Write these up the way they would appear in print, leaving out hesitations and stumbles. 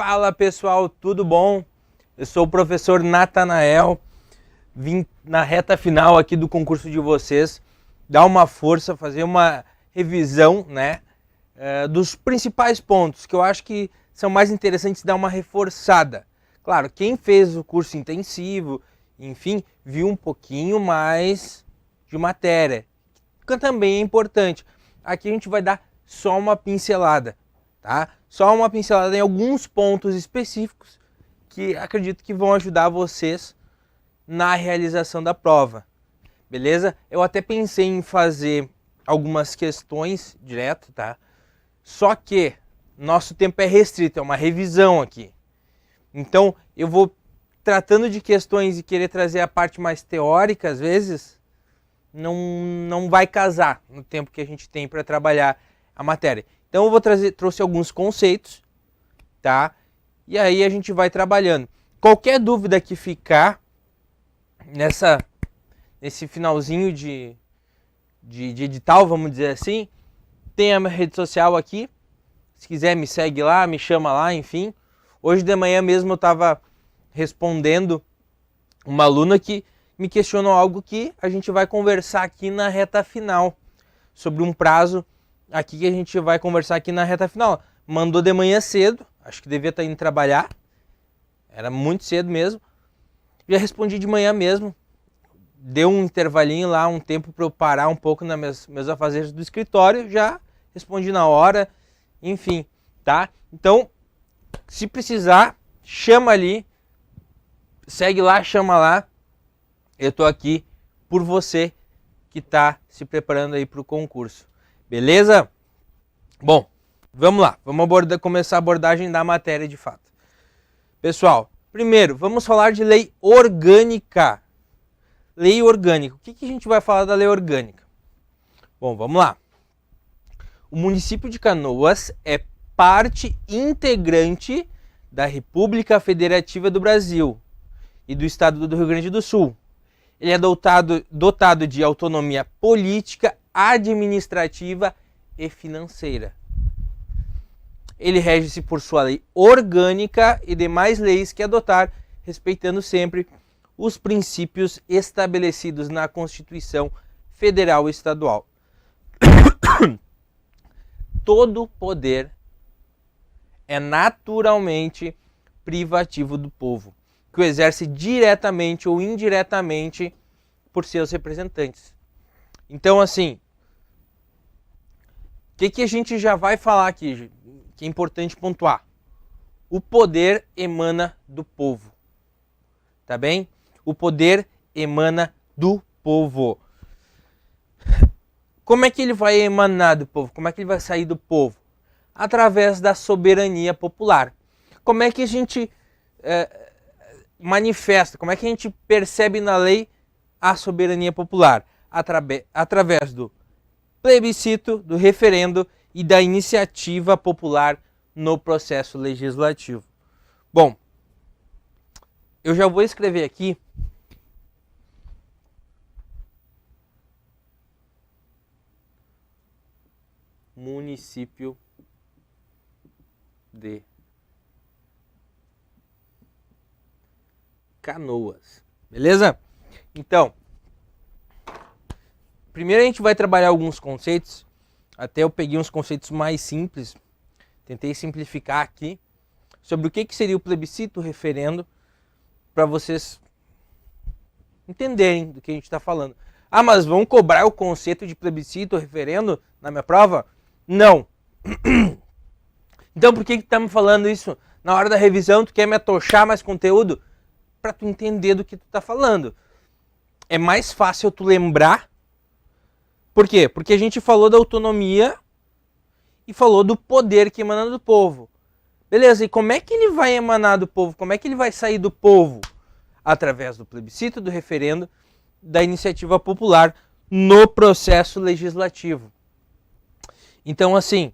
Fala pessoal, tudo bom? Eu sou o professor Natanael, vim na reta final aqui do concurso de vocês, dar uma força, fazer uma revisão, né, dos principais pontos que eu acho que são mais interessantes, dar uma reforçada. Claro, quem fez o curso intensivo, enfim, viu um pouquinho mais de matéria, que também é importante. Aqui a gente vai dar só uma pincelada, tá? Só uma pincelada em alguns pontos específicos que acredito que vão ajudar vocês na realização da prova, beleza? Eu até pensei em fazer algumas questões direto, tá? Só que nosso tempo é restrito, é uma revisão aqui. Então eu vou tratando de questões e querer trazer a parte mais teórica, às vezes, não vai casar no tempo que a gente tem para trabalhar a matéria. Então eu vou trouxe alguns conceitos, tá? E aí a gente vai trabalhando. Qualquer dúvida que ficar nesse finalzinho de edital, vamos dizer assim, tem a minha rede social aqui. Se quiser me segue lá, me chama lá, enfim. Hoje de manhã mesmo eu estava respondendo uma aluna que me questionou algo que a gente vai conversar aqui na reta final, sobre um prazo aqui que a gente vai conversar aqui na reta final. Mandou de manhã cedo, acho que devia estar indo trabalhar, era muito cedo mesmo. Já respondi de manhã mesmo, deu um intervalinho lá, um tempo para eu parar um pouco nos meus afazeres do escritório, já respondi na hora, enfim, tá? Então, se precisar, chama ali, segue lá, chama lá, eu tô aqui por você que está se preparando aí para o concurso. Beleza? Bom, vamos lá. Vamos começar a abordagem da matéria de fato. Pessoal, primeiro, vamos falar de lei orgânica. Lei orgânica. O que a gente vai falar da lei orgânica? Bom, vamos lá. O município de Canoas é parte integrante da República Federativa do Brasil e do Estado do Rio Grande do Sul. Ele é dotado de autonomia política, administrativa e financeira. Ele rege-se por sua lei orgânica e demais leis que adotar, respeitando sempre os princípios estabelecidos na Constituição Federal e Estadual. Todo poder é naturalmente privativo do povo, que o exerce diretamente ou indiretamente por seus representantes. Então, assim, o que a gente já vai falar aqui, que é importante pontuar? O poder emana do povo, tá bem? O poder emana do povo. Como é que ele vai emanar do povo? Como é que ele vai sair do povo? Através da soberania popular. Como é que a gente manifesta, como é que a gente percebe na lei a soberania popular? Através do plebiscito, do referendo e da iniciativa popular no processo legislativo. Bom, eu já vou escrever aqui município de Canoas, beleza? Então, primeiro a gente vai trabalhar alguns conceitos. Até eu peguei uns conceitos mais simples, tentei simplificar aqui, sobre o que seria o plebiscito, o referendo, para vocês entenderem do que a gente está falando. Ah, mas vão cobrar o conceito de plebiscito, referendo na minha prova? Não. Então por que estamos falando isso? Na hora da revisão tu quer me atochar mais conteúdo? Para tu entender do que tu está falando. É mais fácil tu lembrar. Por quê? Porque a gente falou da autonomia e falou do poder que emana do povo. Beleza, e como é que ele vai emanar do povo? Como é que ele vai sair do povo? Através do plebiscito, do referendo, da iniciativa popular no processo legislativo. Então, assim,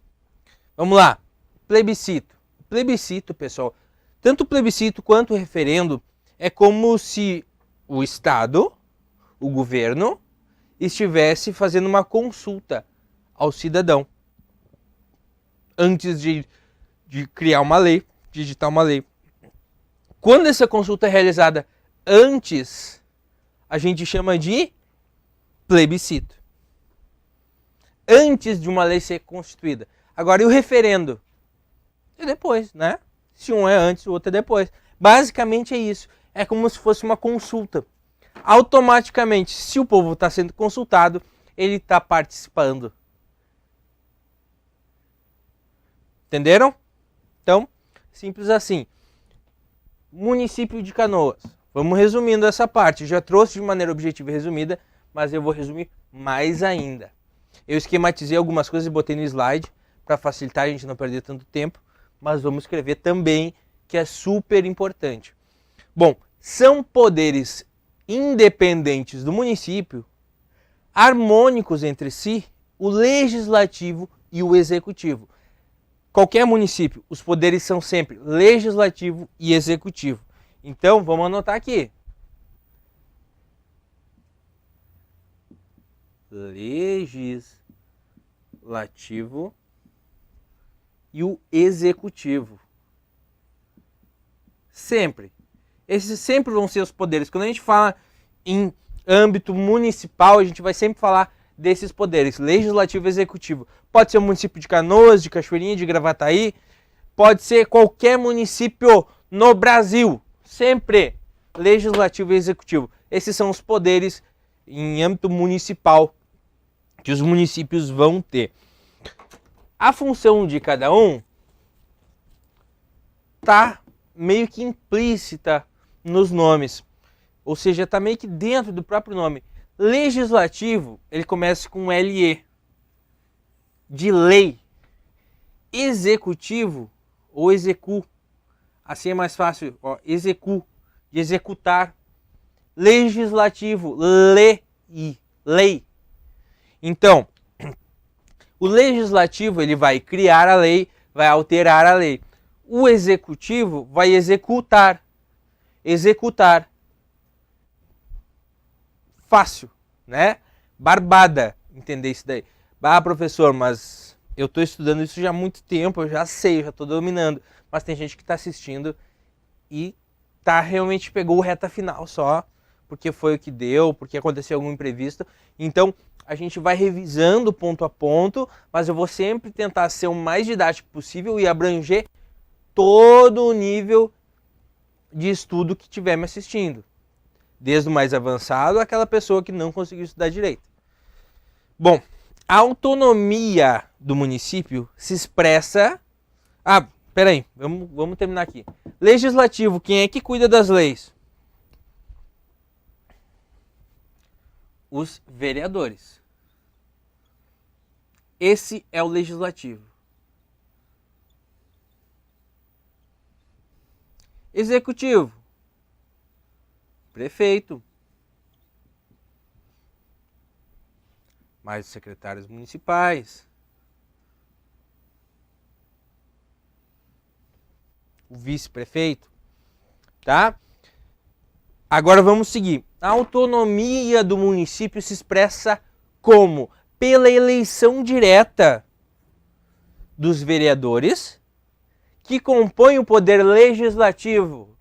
vamos lá. Plebiscito. Plebiscito, pessoal, tanto o plebiscito quanto o referendo é como se o Estado, o governo, estivesse fazendo uma consulta ao cidadão antes de criar uma lei, de editar uma lei. Quando essa consulta é realizada antes, a gente chama de plebiscito. Antes de uma lei ser constituída. Agora, e o referendo? É depois, né? Se um é antes, o outro é depois. Basicamente é isso. É como se fosse uma consulta. Automaticamente, se o povo está sendo consultado, ele está participando. Entenderam? Então, simples assim. Município de Canoas. Vamos resumindo essa parte. Já trouxe de maneira objetiva e resumida, mas eu vou resumir mais ainda. Eu esquematizei algumas coisas e botei no slide para facilitar a gente não perder tanto tempo, mas vamos escrever também, que é super importante. Bom, são poderes independentes do município, harmônicos entre si, o legislativo e o executivo. Qualquer município, os poderes são sempre legislativo e executivo. Então, vamos anotar aqui. Legislativo e o executivo. Sempre. Esses sempre vão ser os poderes. Quando a gente fala em âmbito municipal, a gente vai sempre falar desses poderes, legislativo e executivo. Pode ser o município de Canoas, de Cachoeirinha, de Gravataí, pode ser qualquer município no Brasil. Sempre legislativo e executivo. Esses são os poderes em âmbito municipal que os municípios vão ter. A função de cada um está meio que implícita nos nomes. Ou seja, está meio que dentro do próprio nome. Legislativo, ele começa com LE, de lei. Executivo, ou execu. Assim é mais fácil, ó, execu, de executar. Legislativo, lei. Então, o legislativo ele vai criar a lei, vai alterar a lei. O executivo vai executar. Executar. Fácil, né? Barbada entender isso daí. Ah, professor, mas eu estou estudando isso já há muito tempo, eu já sei, eu já estou dominando. Mas tem gente que está assistindo e realmente pegou reta final só, porque foi o que deu, porque aconteceu algum imprevisto. Então, a gente vai revisando ponto a ponto, mas eu vou sempre tentar ser o mais didático possível e abranger todo o nível de estudo que estiver me assistindo. Desde o mais avançado àquela pessoa que não conseguiu estudar direito. Bom, a autonomia do município se expressa... Ah, peraí, vamos terminar aqui. Legislativo, quem é que cuida das leis? Os vereadores. Esse é o legislativo. Executivo. Prefeito. Mais os secretários municipais. O vice-prefeito. Tá? Agora vamos seguir. A autonomia do município se expressa como? Pela eleição direta dos vereadores que compõem o poder legislativo.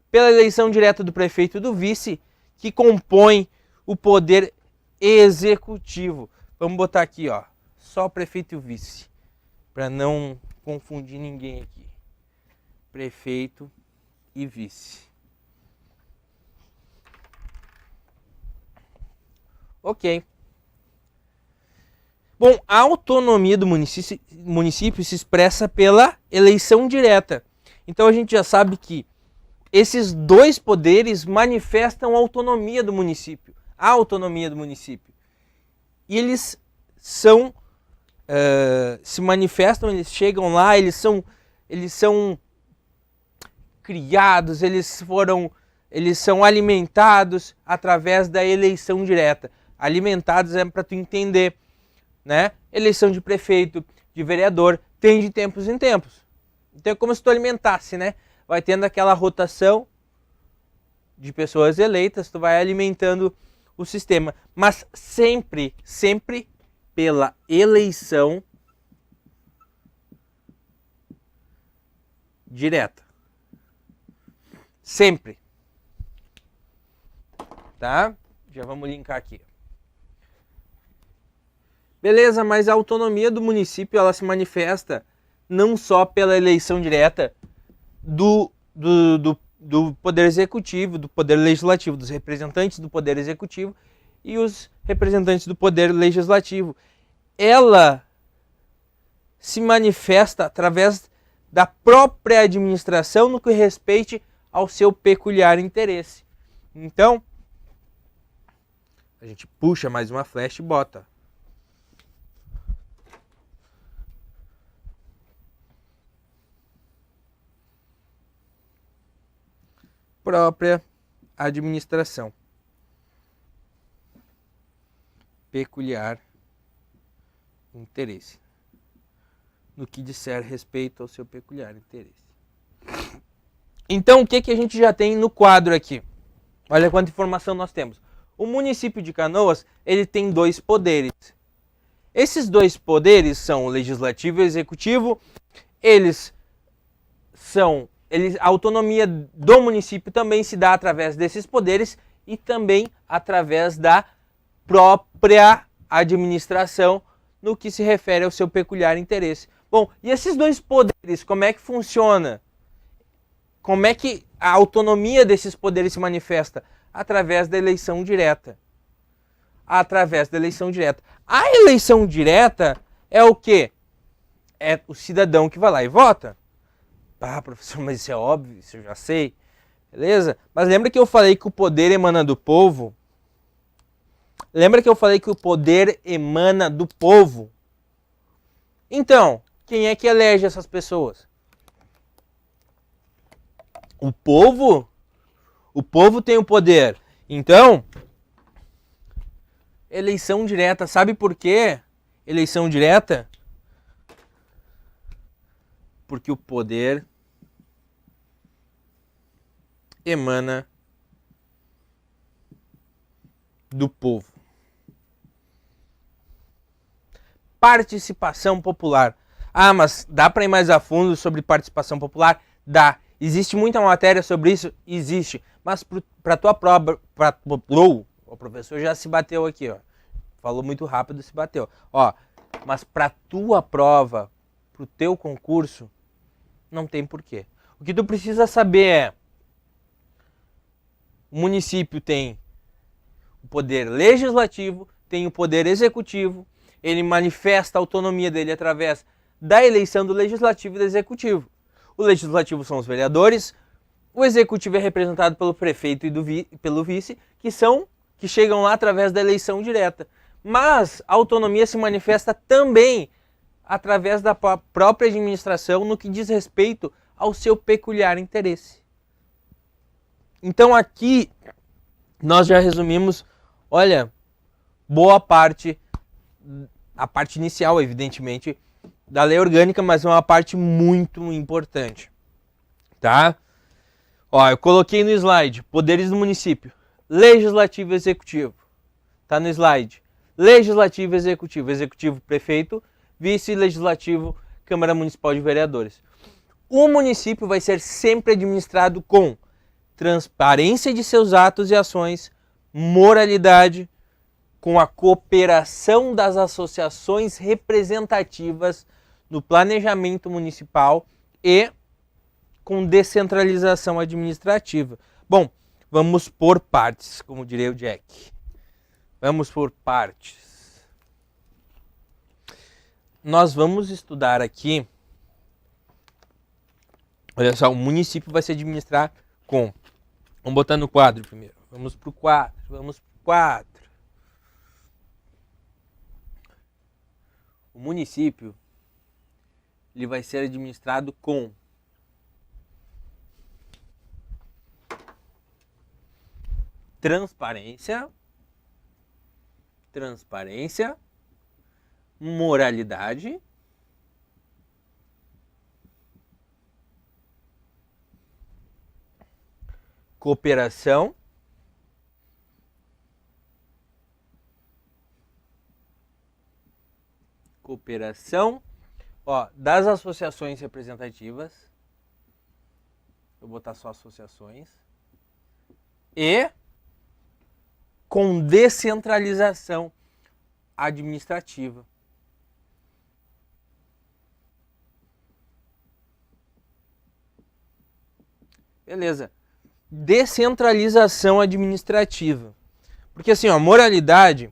Pela eleição direta do prefeito e do vice que compõem o poder executivo. Vamos botar aqui, ó, só o prefeito e o vice, para não confundir ninguém aqui. Prefeito e vice. Ok. Bom, a autonomia do município se expressa pela eleição direta. Então a gente já sabe que esses dois poderes manifestam a autonomia do município. A autonomia do município. E eles são, se manifestam, eles chegam lá, eles são criados, eles são alimentados através da eleição direta. Alimentados é para tu entender, né? Eleição de prefeito, de vereador, tem de tempos em tempos. Então é como se tu alimentasse, né? Vai tendo aquela rotação de pessoas eleitas, tu vai alimentando o sistema. Mas sempre pela eleição direta. Sempre. Tá? Já vamos linkar aqui. Beleza, mas a autonomia do município ela se manifesta não só pela eleição direta do poder executivo, do poder legislativo, dos representantes do poder executivo e os representantes do poder legislativo. Ela se manifesta através da própria administração no que respeite ao seu peculiar interesse. Então, a gente puxa mais uma flecha e bota. Própria administração. Peculiar interesse. No que disser respeito ao seu peculiar interesse. Então, o que a gente já tem no quadro aqui? Olha quanta informação nós temos. O município de Canoas, ele tem 2 poderes. Esses 2 poderes são o legislativo e o executivo. A autonomia do município também se dá através desses poderes e também através da própria administração no que se refere ao seu peculiar interesse. Bom, e esses 2 poderes, como é que funciona? Como é que a autonomia desses poderes se manifesta? Através da eleição direta. Através da eleição direta. A eleição direta é o quê? É o cidadão que vai lá e vota. Ah, professor, mas isso é óbvio, isso eu já sei. Beleza? Mas lembra que eu falei que o poder emana do povo? Lembra que eu falei que o poder emana do povo? Então, quem é que elege essas pessoas? O povo? O povo tem o poder. Então, eleição direta. Sabe por quê? Eleição direta? Porque o poder emana do povo. Participação popular. Ah, mas dá para ir mais a fundo sobre participação popular? Dá. Existe muita matéria sobre isso? Existe. Mas para tua prova, o professor já se bateu aqui, ó. Falou muito rápido e se bateu. Ó, mas para tua prova, pro teu concurso, não tem porquê. O que tu precisa saber é: o município tem o poder legislativo, tem o poder executivo, ele manifesta a autonomia dele através da eleição do legislativo e do executivo. O legislativo são os vereadores, o executivo é representado pelo prefeito e pelo vice, que chegam lá através da eleição direta. Mas a autonomia se manifesta também através da própria administração no que diz respeito ao seu peculiar interesse. Então aqui nós já resumimos, olha, boa parte, a parte inicial, evidentemente, da lei orgânica, mas é uma parte muito importante, tá? Ó, eu coloquei no slide, poderes do município, legislativo e executivo, tá no slide, legislativo e executivo, executivo prefeito, vice-legislativo, Câmara Municipal de Vereadores. O município vai ser sempre administrado com transparência de seus atos e ações, moralidade, com a cooperação das associações representativas no planejamento municipal e com descentralização administrativa. Bom, vamos por partes, como diria o Jack. Vamos por partes. Nós vamos estudar aqui, olha só, o município vai se administrar com, vamos botar no quadro primeiro, vamos para o quadro. O município, ele vai ser administrado com transparência, moralidade, cooperação, ó, das associações representativas vou botar só associações, e com descentralização administrativa. Beleza. Descentralização administrativa. Porque assim, ó, moralidade,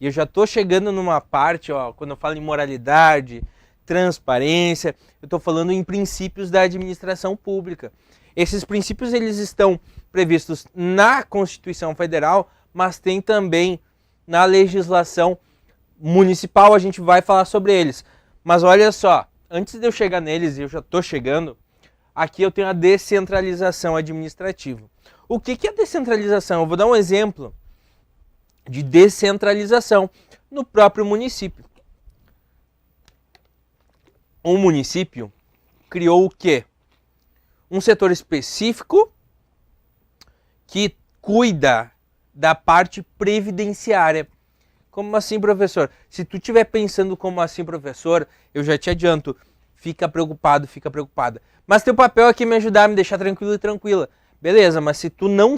e eu já tô chegando numa parte, ó, quando eu falo em moralidade, transparência, eu tô falando em princípios da administração pública. Esses princípios, eles estão previstos na Constituição Federal, mas tem também na legislação municipal, a gente vai falar sobre eles. Mas olha só, antes de eu chegar neles, e eu já tô chegando, aqui eu tenho a descentralização administrativa. O que é descentralização? Eu vou dar um exemplo de descentralização no próprio município. Um município criou o quê? Um setor específico que cuida da parte previdenciária. Como assim, professor? Se tu estiver pensando como assim, professor, eu já te adianto, fica preocupado, fica preocupada. Mas teu papel aqui é me ajudar, me deixar tranquilo e tranquila. Beleza, mas se tu não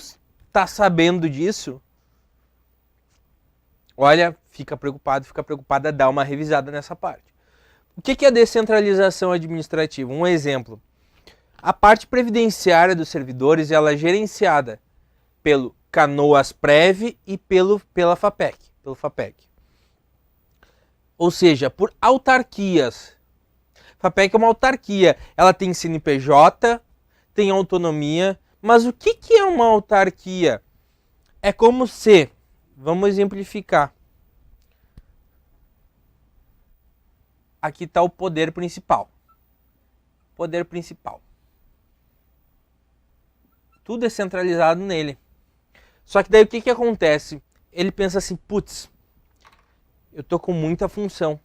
tá sabendo disso, olha, fica preocupado, fica preocupada, dá uma revisada nessa parte. O que é descentralização administrativa? Um exemplo. A parte previdenciária dos servidores, ela é gerenciada pelo Canoasprev e pela FAPEC, pelo FAPEC. Ou seja, por autarquias. FAPEC é uma autarquia, ela tem CNPJ, tem autonomia, mas o que é uma autarquia? É como se, vamos exemplificar, aqui está o poder principal. Poder principal. Tudo é centralizado nele. Só que daí o que acontece? Ele pensa assim, putz, eu tô com muita função.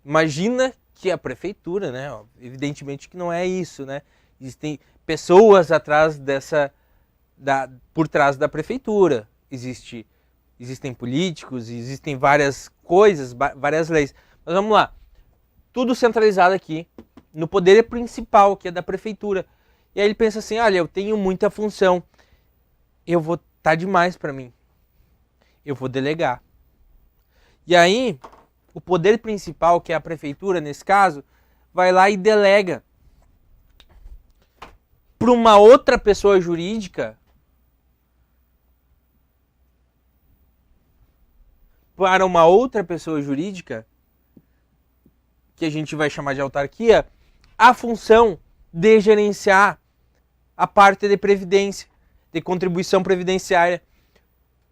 Imagina que a prefeitura, né? Evidentemente que não é isso, né? Existem pessoas atrás por trás da prefeitura. Existem políticos, existem várias coisas, várias leis. Mas vamos lá. Tudo centralizado aqui no poder principal, que é da prefeitura. E aí ele pensa assim, olha, eu tenho muita função. Tá demais para mim. Eu vou delegar. E aí, o poder principal, que é a prefeitura, nesse caso, vai lá e delega para uma outra pessoa jurídica, que a gente vai chamar de autarquia, a função de gerenciar a parte de previdência, de contribuição previdenciária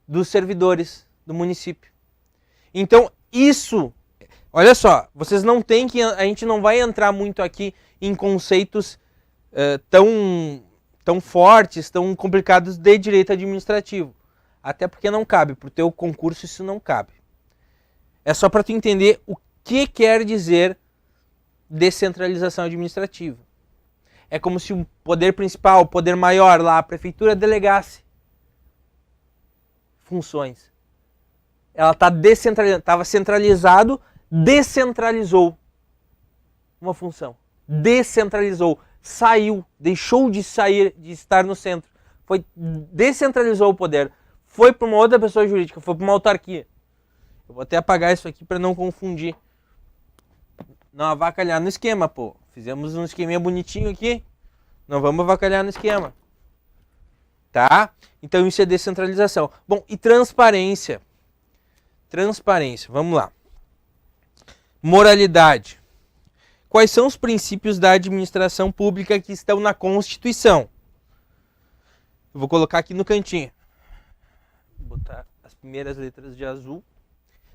dos servidores do município. Então, isso, olha só, vocês não têm que, a gente não vai entrar muito aqui em conceitos tão fortes, tão complicados de direito administrativo. Até porque não cabe, para o teu concurso isso não cabe. É só para tu entender o que quer dizer descentralização administrativa. É como se o poder principal, o poder maior lá, a prefeitura, delegasse funções. Ela estava centralizado, descentralizou uma função. Descentralizou, saiu, deixou de sair, de estar no centro. Descentralizou o poder. Foi para uma outra pessoa jurídica, foi para uma autarquia. Eu vou até apagar isso aqui para não confundir. Não avacalhar no esquema, pô. Fizemos um esqueminha bonitinho aqui. Não vamos avacalhar no esquema. Tá? Então isso é descentralização. Bom, e transparência. Transparência, vamos lá. Moralidade. Quais são os princípios da administração pública que estão na Constituição? Eu vou colocar aqui no cantinho. Vou botar as primeiras letras de azul.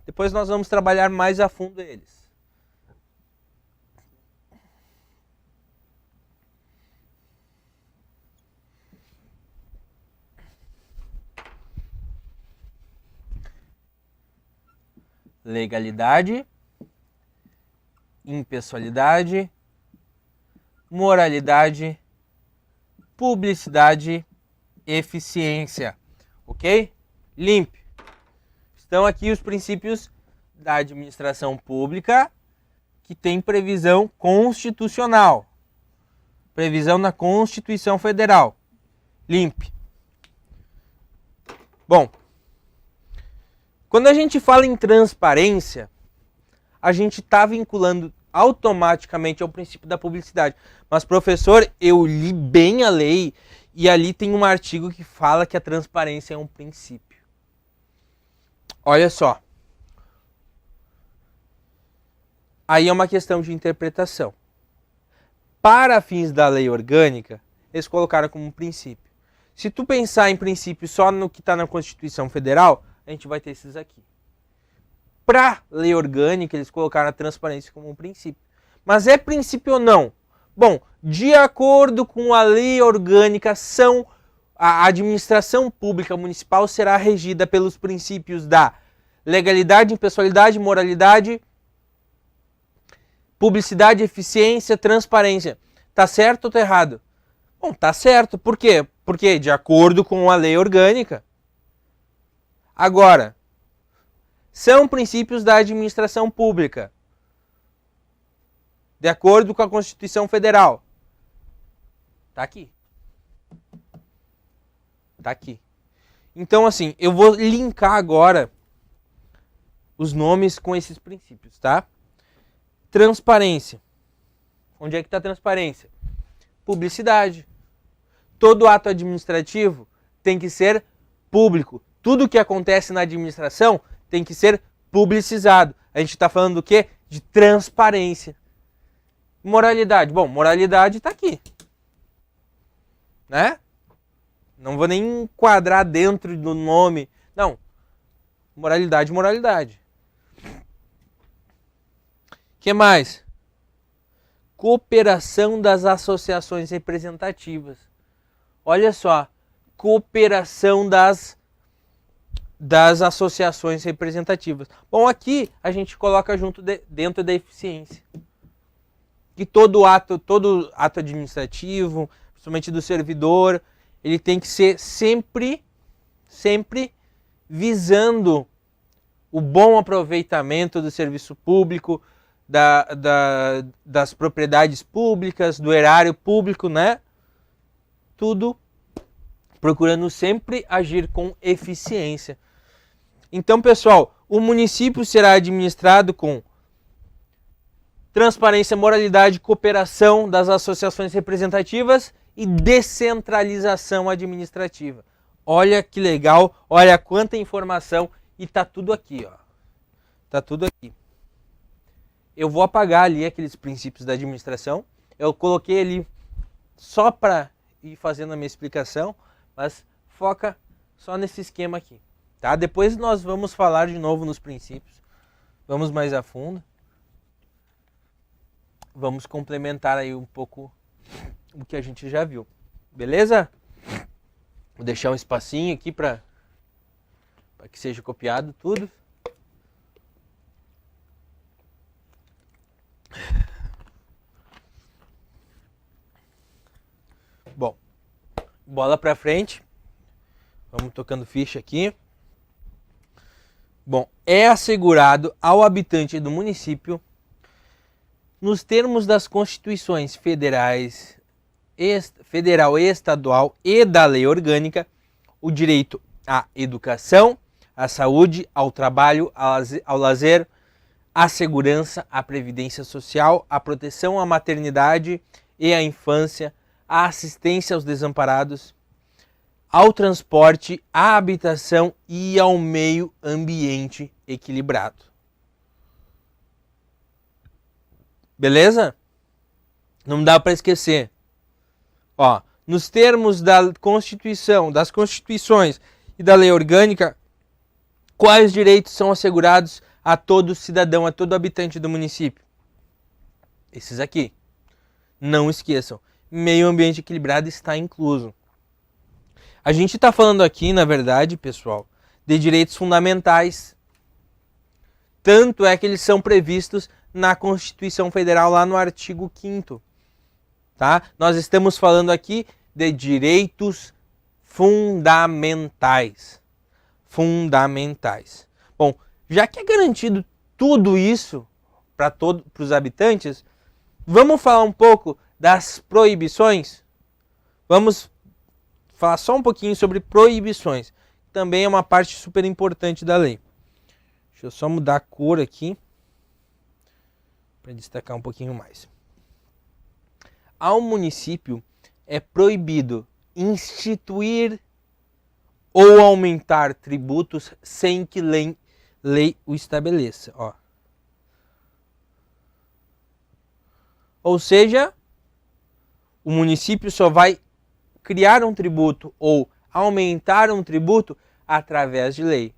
Depois nós vamos trabalhar mais a fundo eles. Legalidade, impessoalidade, moralidade, publicidade, eficiência. Ok? Limpe. Estão aqui os princípios da administração pública que tem previsão constitucional. Previsão na Constituição Federal. Limpe. Bom, quando a gente fala em transparência, a gente está vinculando automaticamente ao princípio da publicidade. Mas, professor, eu li bem a lei e ali tem um artigo que fala que a transparência é um princípio. Olha só. Aí é uma questão de interpretação. Para fins da lei orgânica, eles colocaram como um princípio. Se tu pensar em princípio só no que está na Constituição Federal, a gente vai ter esses aqui. Para lei orgânica, eles colocaram a transparência como um princípio. Mas é princípio ou não? Bom, de acordo com a lei orgânica, a administração pública municipal será regida pelos princípios da legalidade, impessoalidade, moralidade, publicidade, eficiência, transparência. Tá certo ou tá errado? Bom, tá certo. Por quê? Porque de acordo com a lei orgânica. Agora, são princípios da administração pública. De acordo com a Constituição Federal. Tá aqui. Tá aqui. Então, assim, eu vou linkar agora os nomes com esses princípios, tá? Transparência. Onde é que está a transparência? Publicidade. Todo ato administrativo tem que ser público. Tudo que acontece na administração tem que ser publicizado. A gente está falando do quê? De transparência. Moralidade. Bom, moralidade está aqui. Né? Não vou nem enquadrar dentro do nome. Não. Moralidade, moralidade. O que mais? Cooperação das associações representativas. Olha só. Cooperação das associações representativas. Bom, aqui a gente coloca junto dentro da eficiência. Que todo ato administrativo, principalmente do servidor, ele tem que ser sempre visando o bom aproveitamento do serviço público, das propriedades públicas, do erário público, né? Tudo procurando sempre agir com eficiência. Então, pessoal, o município será administrado com transparência, moralidade, cooperação das associações representativas e descentralização administrativa. Olha que legal, olha quanta informação e tá tudo aqui, ó. Tá tudo aqui. Eu vou apagar ali aqueles princípios da administração. Eu coloquei ali só para ir fazendo a minha explicação, mas foca só nesse esquema aqui, tá? Depois nós vamos falar de novo nos princípios. Vamos mais a fundo. Vamos complementar aí um pouco o que a gente já viu. Beleza? Vou deixar um espacinho aqui para que seja copiado tudo. Bom, bola para frente. Vamos tocando ficha aqui. Bom, é assegurado ao habitante do município, nos termos das constituições federal e estadual e da lei orgânica, o direito à educação, à saúde, ao trabalho, ao lazer, à segurança, à previdência social, à proteção à maternidade e à infância, à assistência aos desamparados, ao transporte, à habitação e ao meio ambiente equilibrado. Beleza? Não dá para esquecer. Ó, nos termos da Constituição, das constituições e da lei orgânica, quais direitos são assegurados a todo cidadão, a todo habitante do município? Esses aqui. Não esqueçam. Meio ambiente equilibrado está incluso. A gente está falando aqui, na verdade, pessoal, de direitos fundamentais. Tanto é que eles são previstos na Constituição Federal, lá no artigo 5º. Tá? Nós estamos falando aqui de direitos fundamentais. Fundamentais. Bom, já que é garantido tudo isso para os habitantes, vamos falar um pouco das proibições? Vamos falar só um pouquinho sobre proibições. Também é uma parte super importante da lei. Deixa eu só mudar a cor aqui para destacar um pouquinho mais. Ao município é proibido instituir ou aumentar tributos sem que lei o estabeleça. Ó. Ou seja, o município só vai criar um tributo ou aumentar um tributo através de lei.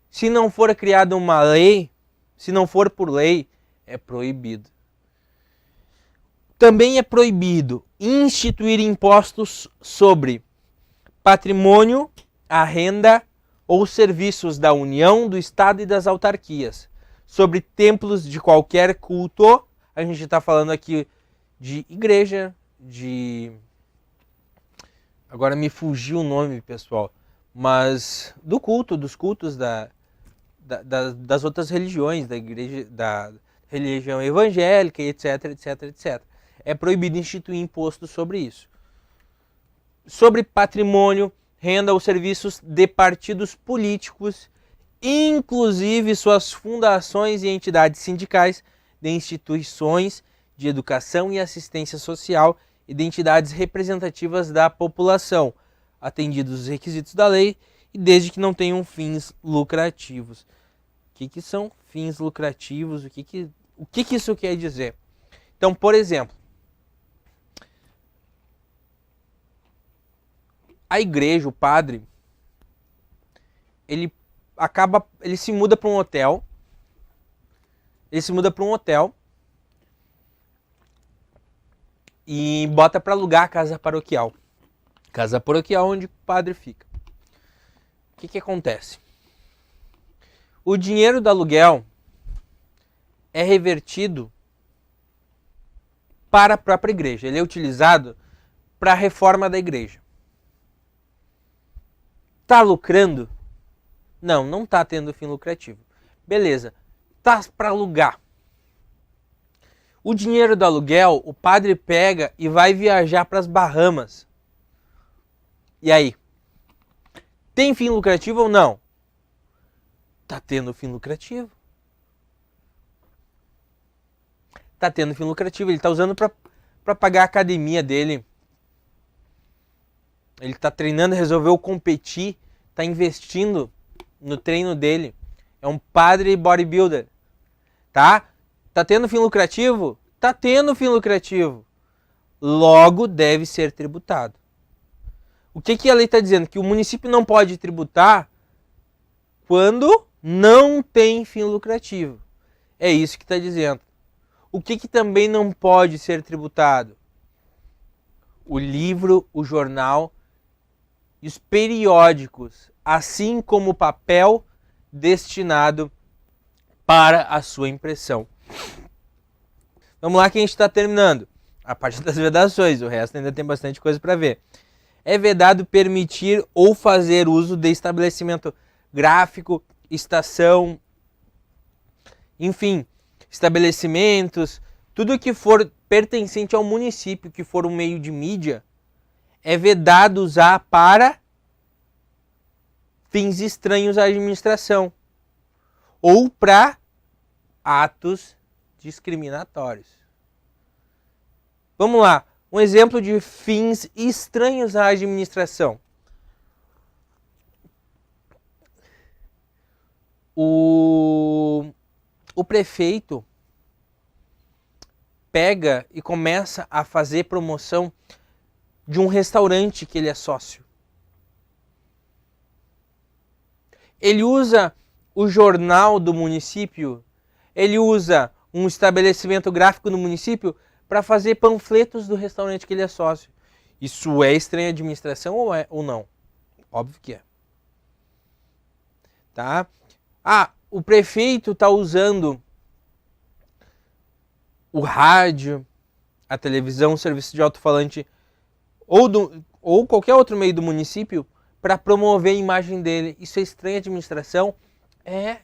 Se não for criada uma lei, se não for por lei, é proibido. Também é proibido instituir impostos sobre patrimônio, a renda ou serviços da União, do Estado e das autarquias, sobre templos de qualquer culto. A gente está falando aqui de igreja, agora me fugiu o nome, pessoal, mas do culto, dos cultos das outras religiões, da igreja, da religião evangélica, etc, etc, etc. É proibido instituir imposto sobre isso. Sobre patrimônio, renda ou serviços de partidos políticos, inclusive suas fundações e entidades sindicais, de instituições de educação e assistência social e de entidades representativas da população, atendidos os requisitos da lei e desde que não tenham fins lucrativos. O que são fins lucrativos? O que isso quer dizer? Então, por exemplo, a igreja, o padre, ele se muda para um hotel. Ele se muda para um hotel e bota para alugar a casa paroquial. Casa paroquial onde o padre fica. O que acontece? O dinheiro do aluguel é revertido para a própria igreja. Ele é utilizado para a reforma da igreja. Está lucrando? Não, não está tendo fim lucrativo. Beleza, tá para alugar. O dinheiro do aluguel, o padre pega e vai viajar para as Bahamas. E aí? Tem fim lucrativo ou não? Tá tendo fim lucrativo. Tá tendo fim lucrativo. Ele tá usando para pagar a academia dele. Ele tá treinando, resolveu competir, tá investindo no treino dele. É um padre bodybuilder. Tá? Tá tendo fim lucrativo? Tá tendo fim lucrativo. Logo deve ser tributado. O que a lei está dizendo? Que o município não pode tributar quando não tem fim lucrativo. É isso que está dizendo. O que também não pode ser tributado? O livro, o jornal e os periódicos, assim como o papel destinado para a sua impressão. Vamos lá que a gente está terminando. A parte das vedações, o resto ainda tem bastante coisa para ver. É vedado permitir ou fazer uso de estabelecimento gráfico, estação, enfim, estabelecimentos, tudo que for pertencente ao município, que for um meio de mídia, é vedado usar para fins estranhos à administração ou para atos discriminatórios. Vamos lá, um exemplo de fins estranhos à administração. O prefeito pega e começa a fazer promoção de um restaurante que ele é sócio. Ele usa o jornal do município, ele usa um estabelecimento gráfico no município para fazer panfletos do restaurante que ele é sócio. Isso é estranha administração ou não? Óbvio que é. Tá? O prefeito está usando o rádio, a televisão, o serviço de alto-falante ou qualquer outro meio do município para promover a imagem dele. Isso é estranha administração? É.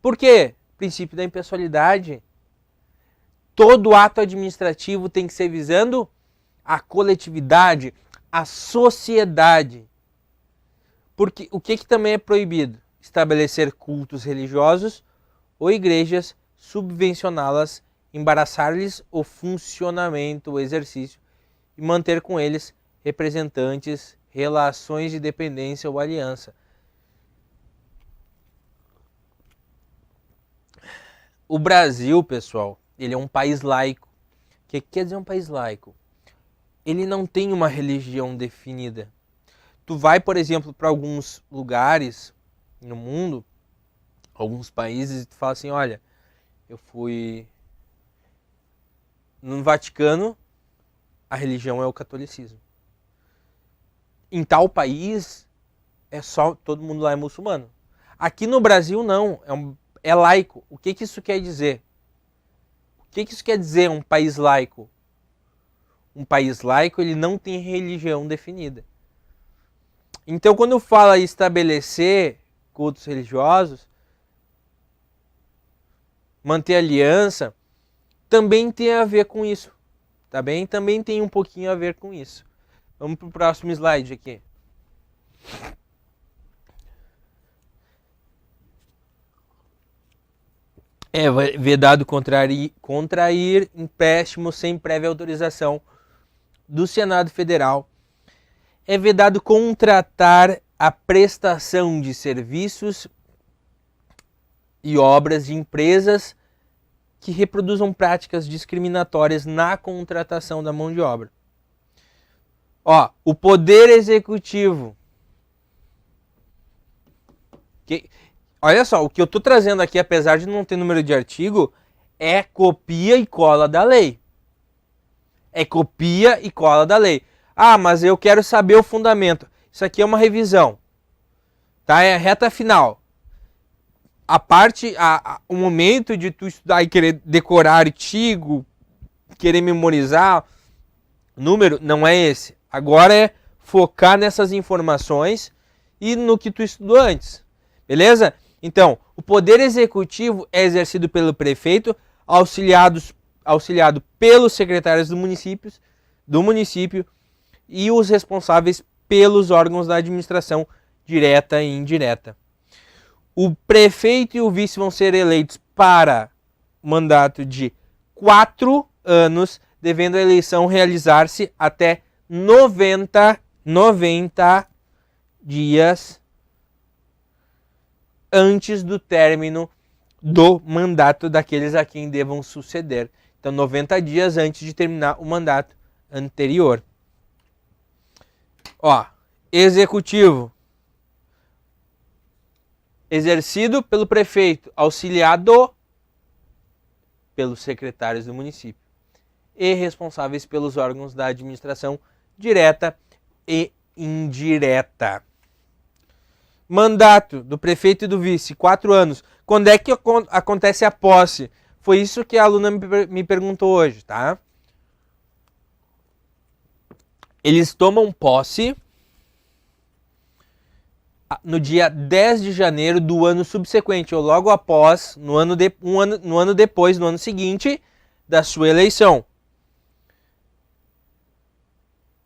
Por quê? Princípio da impessoalidade. Todo ato administrativo tem que ser visando a coletividade, a sociedade. Porque o que também é proibido? Estabelecer cultos religiosos ou igrejas, subvencioná-las, embaraçar-lhes o funcionamento, o exercício e manter com eles representantes, relações de dependência ou aliança. O Brasil, pessoal, ele é um país laico. O que quer dizer um país laico? Ele não tem uma religião definida. Tu vai, por exemplo, para alguns lugares no mundo, alguns países, e tu fala assim, olha, eu fui no Vaticano, a religião é o catolicismo. Em tal país, todo mundo lá é muçulmano. Aqui no Brasil, não, é laico. O que isso quer dizer? O que isso quer dizer, um país laico? Um país laico, ele não tem religião definida. Então, quando fala em estabelecer cultos religiosos, manter aliança, também tem a ver com isso. Tá bem? Também tem um pouquinho a ver com isso. Vamos para o próximo slide aqui. É vedado contrair empréstimo sem prévia autorização do Senado Federal. É vedado contratar a prestação de serviços e obras de empresas que reproduzam práticas discriminatórias na contratação da mão de obra. O Poder Executivo. Olha só, o que eu estou trazendo aqui, apesar de não ter número de artigo, é copia e cola da lei. É copia e cola da lei. Ah, mas eu quero saber o fundamento. Isso aqui é uma revisão. Tá? É a reta final. O momento de tu estudar e querer decorar artigo, querer memorizar número, não é esse. Agora é focar nessas informações e no que tu estudou antes. Beleza? Então, o poder executivo é exercido pelo prefeito, auxiliado pelos secretários do município e os responsáveis pelos órgãos da administração direta e indireta. O prefeito e o vice vão ser eleitos para mandato de 4 anos, devendo a eleição realizar-se até 90 dias antes do término do mandato daqueles a quem devam suceder. Então, 90 dias antes de terminar o mandato anterior. Executivo. Exercido pelo prefeito, auxiliado pelos secretários do município e responsáveis pelos órgãos da administração direta e indireta. Mandato do prefeito e do vice, 4 anos. Quando é que acontece a posse? Foi isso que a aluna me perguntou hoje, tá? Eles tomam posse no dia 10 de janeiro do ano subsequente, ou logo após, no ano seguinte da sua eleição.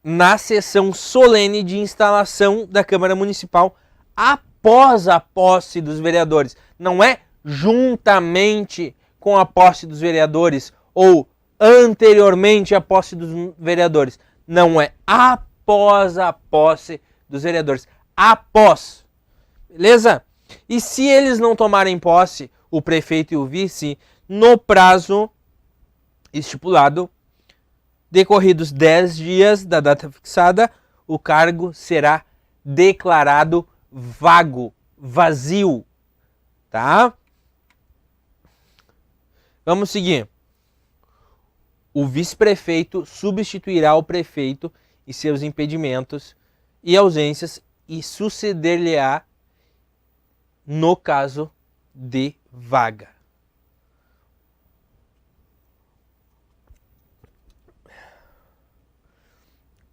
Na sessão solene de instalação da Câmara Municipal, após a posse dos vereadores. Não é juntamente com a posse dos vereadores ou anteriormente à posse dos vereadores. Não é após a posse dos vereadores. Após. Beleza? E se eles não tomarem posse, o prefeito e o vice, no prazo estipulado, decorridos 10 dias da data fixada, o cargo será declarado vago, vazio, tá? Vamos seguir. O vice-prefeito substituirá o prefeito e seus impedimentos e ausências e suceder-lhe-á no caso de vaga.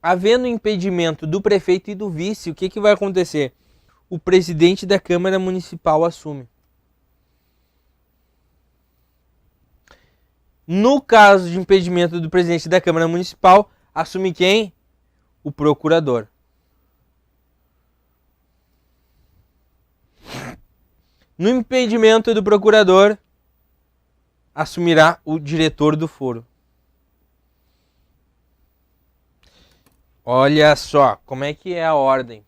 Havendo impedimento do prefeito e do vice, o que vai acontecer? O presidente da Câmara Municipal assume. No caso de impedimento do presidente da Câmara Municipal, assume quem? O procurador. No impedimento do procurador, assumirá o diretor do foro. Olha só, como é que é a ordem.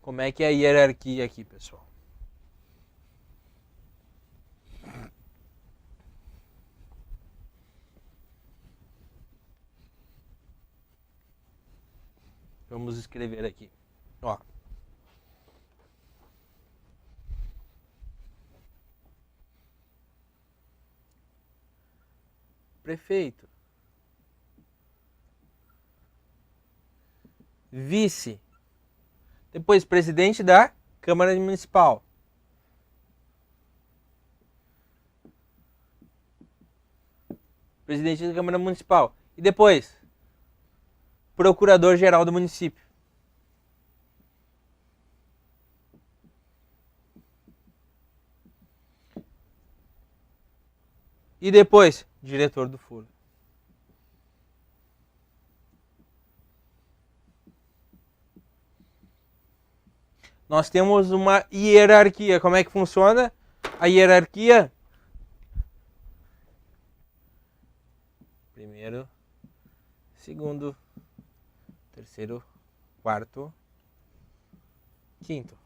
Como é que é a hierarquia aqui, pessoal. Vamos escrever aqui. Ó. Prefeito. Vice. Depois, presidente da Câmara Municipal. Presidente da Câmara Municipal. E depois, Procurador-Geral do município. E depois, diretor do foro. Nós temos uma hierarquia. Como é que funciona a hierarquia? Primeiro, segundo, terceiro, quarto, quinto.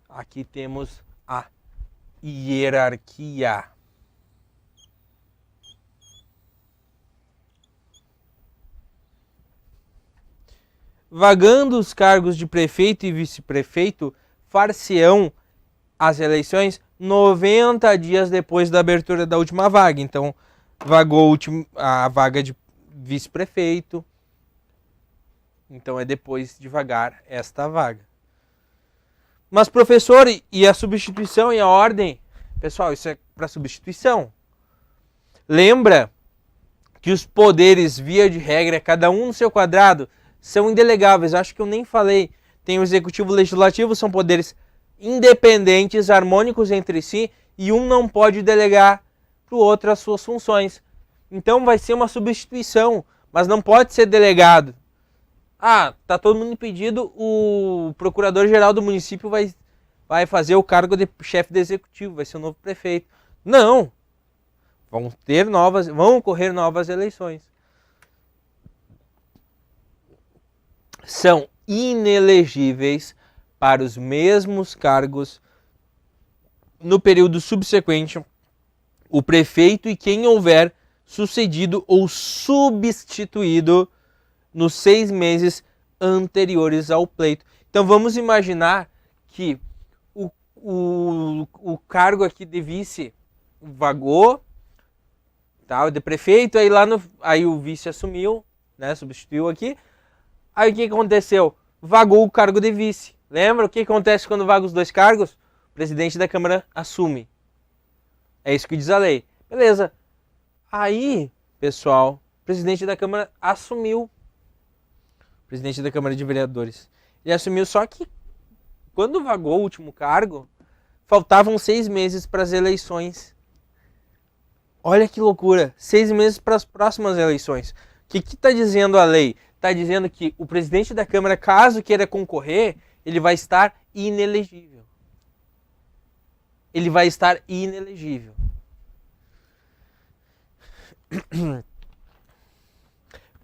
Aqui temos a hierarquia. Vagando os cargos de prefeito e vice-prefeito, far-se-ão as eleições 90 dias depois da abertura da última vaga. Então, vagou a vaga de vice-prefeito. Então, é depois de vagar esta vaga. Mas, professor, e a substituição e a ordem? Pessoal, isso é para substituição. Lembra que os poderes, via de regra, cada um no seu quadrado, são indelegáveis. Acho que eu nem falei. Tem o executivo e o legislativo, são poderes independentes, harmônicos entre si, e um não pode delegar para o outro as suas funções. Então vai ser uma substituição, mas não pode ser delegado. Ah, tá todo mundo impedido, o procurador-geral do município vai fazer o cargo de chefe do executivo, vai ser o novo prefeito. Não! Vão ocorrer novas eleições. São inelegíveis para os mesmos cargos no período subsequente o prefeito e quem houver sucedido ou substituído nos 6 meses anteriores ao pleito. Então vamos imaginar que o cargo aqui de vice vagou, tá? De prefeito, aí o vice assumiu, né? Substituiu aqui. Aí o que aconteceu? Vagou o cargo de vice. Lembra o que acontece quando vaga os dois cargos? O presidente da Câmara assume. É isso que diz a lei. Beleza. Aí, pessoal, o presidente da Câmara assumiu. Presidente da Câmara de Vereadores. Ele assumiu, só que quando vagou o último cargo, faltavam 6 meses para as eleições. Olha que loucura. 6 meses para as próximas eleições. O que está dizendo a lei? Está dizendo que o presidente da Câmara, caso queira concorrer, ele vai estar inelegível. Ele vai estar inelegível.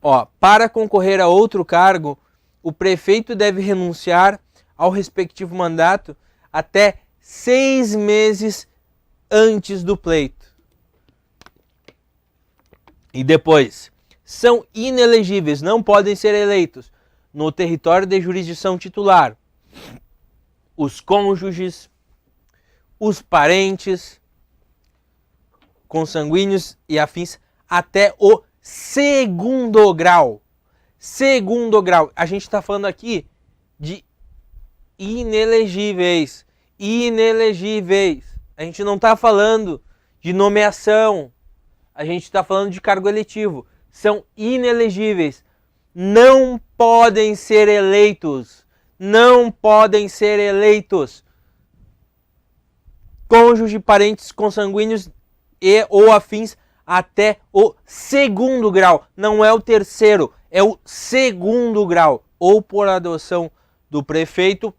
Ó, para concorrer a outro cargo, o prefeito deve renunciar ao respectivo mandato até 6 meses antes do pleito. E depois, são inelegíveis, não podem ser eleitos no território de jurisdição titular os cônjuges, os parentes, consanguíneos e afins até o segundo grau. Segundo grau. A gente está falando aqui de inelegíveis. Inelegíveis. A gente não está falando de nomeação. A gente está falando de cargo eletivo. São inelegíveis. Não podem ser eleitos. Não podem ser eleitos. cônjuge, parentes consanguíneos e ou afins até o segundo grau. Não é o terceiro, é o segundo grau. Ou por adoção do prefeito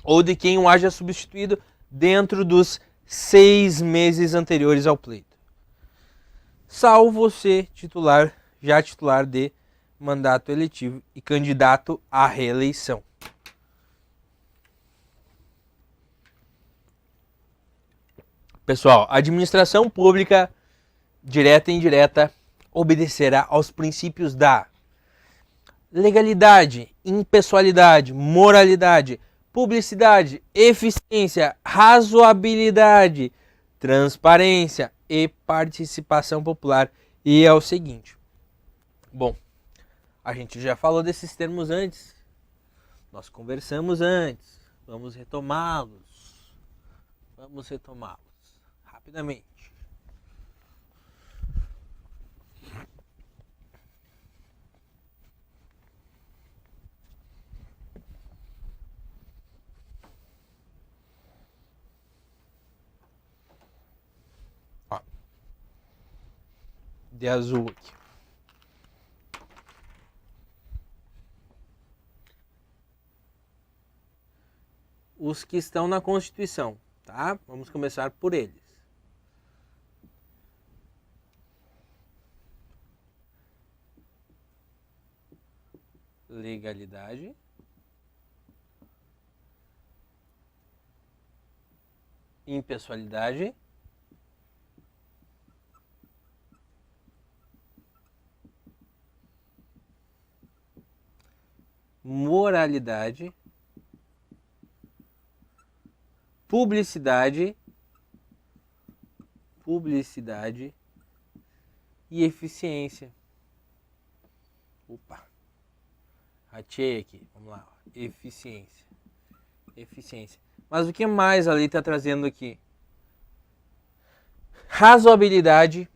ou de quem o haja substituído dentro dos 6 meses anteriores ao pleito. Salvo ser titular de mandato eletivo e candidato à reeleição. Pessoal, a administração pública, direta e indireta, obedecerá aos princípios da legalidade, impessoalidade, moralidade, publicidade, eficiência, razoabilidade, transparência e participação popular. E é o seguinte. Bom, a gente já falou desses termos antes. Nós conversamos antes. Vamos retomá-los. Rapidamente. Ó. De azul aqui. Os que estão na Constituição, tá? Vamos começar por eles. Legalidade, impessoalidade, moralidade, publicidade e eficiência. Opa, ratei aqui, vamos lá, eficiência. Mas o que mais a lei está trazendo aqui? Razoabilidade,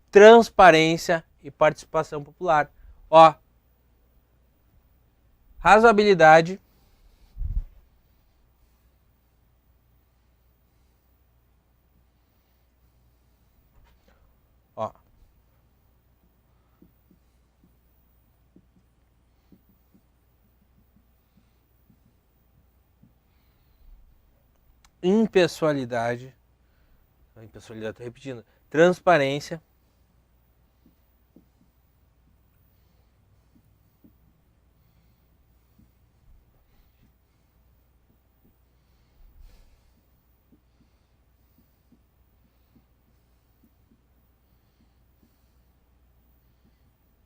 transparência e participação popular. Ó, razoabilidade, ó, impessoalidade, tô repetindo, transparência,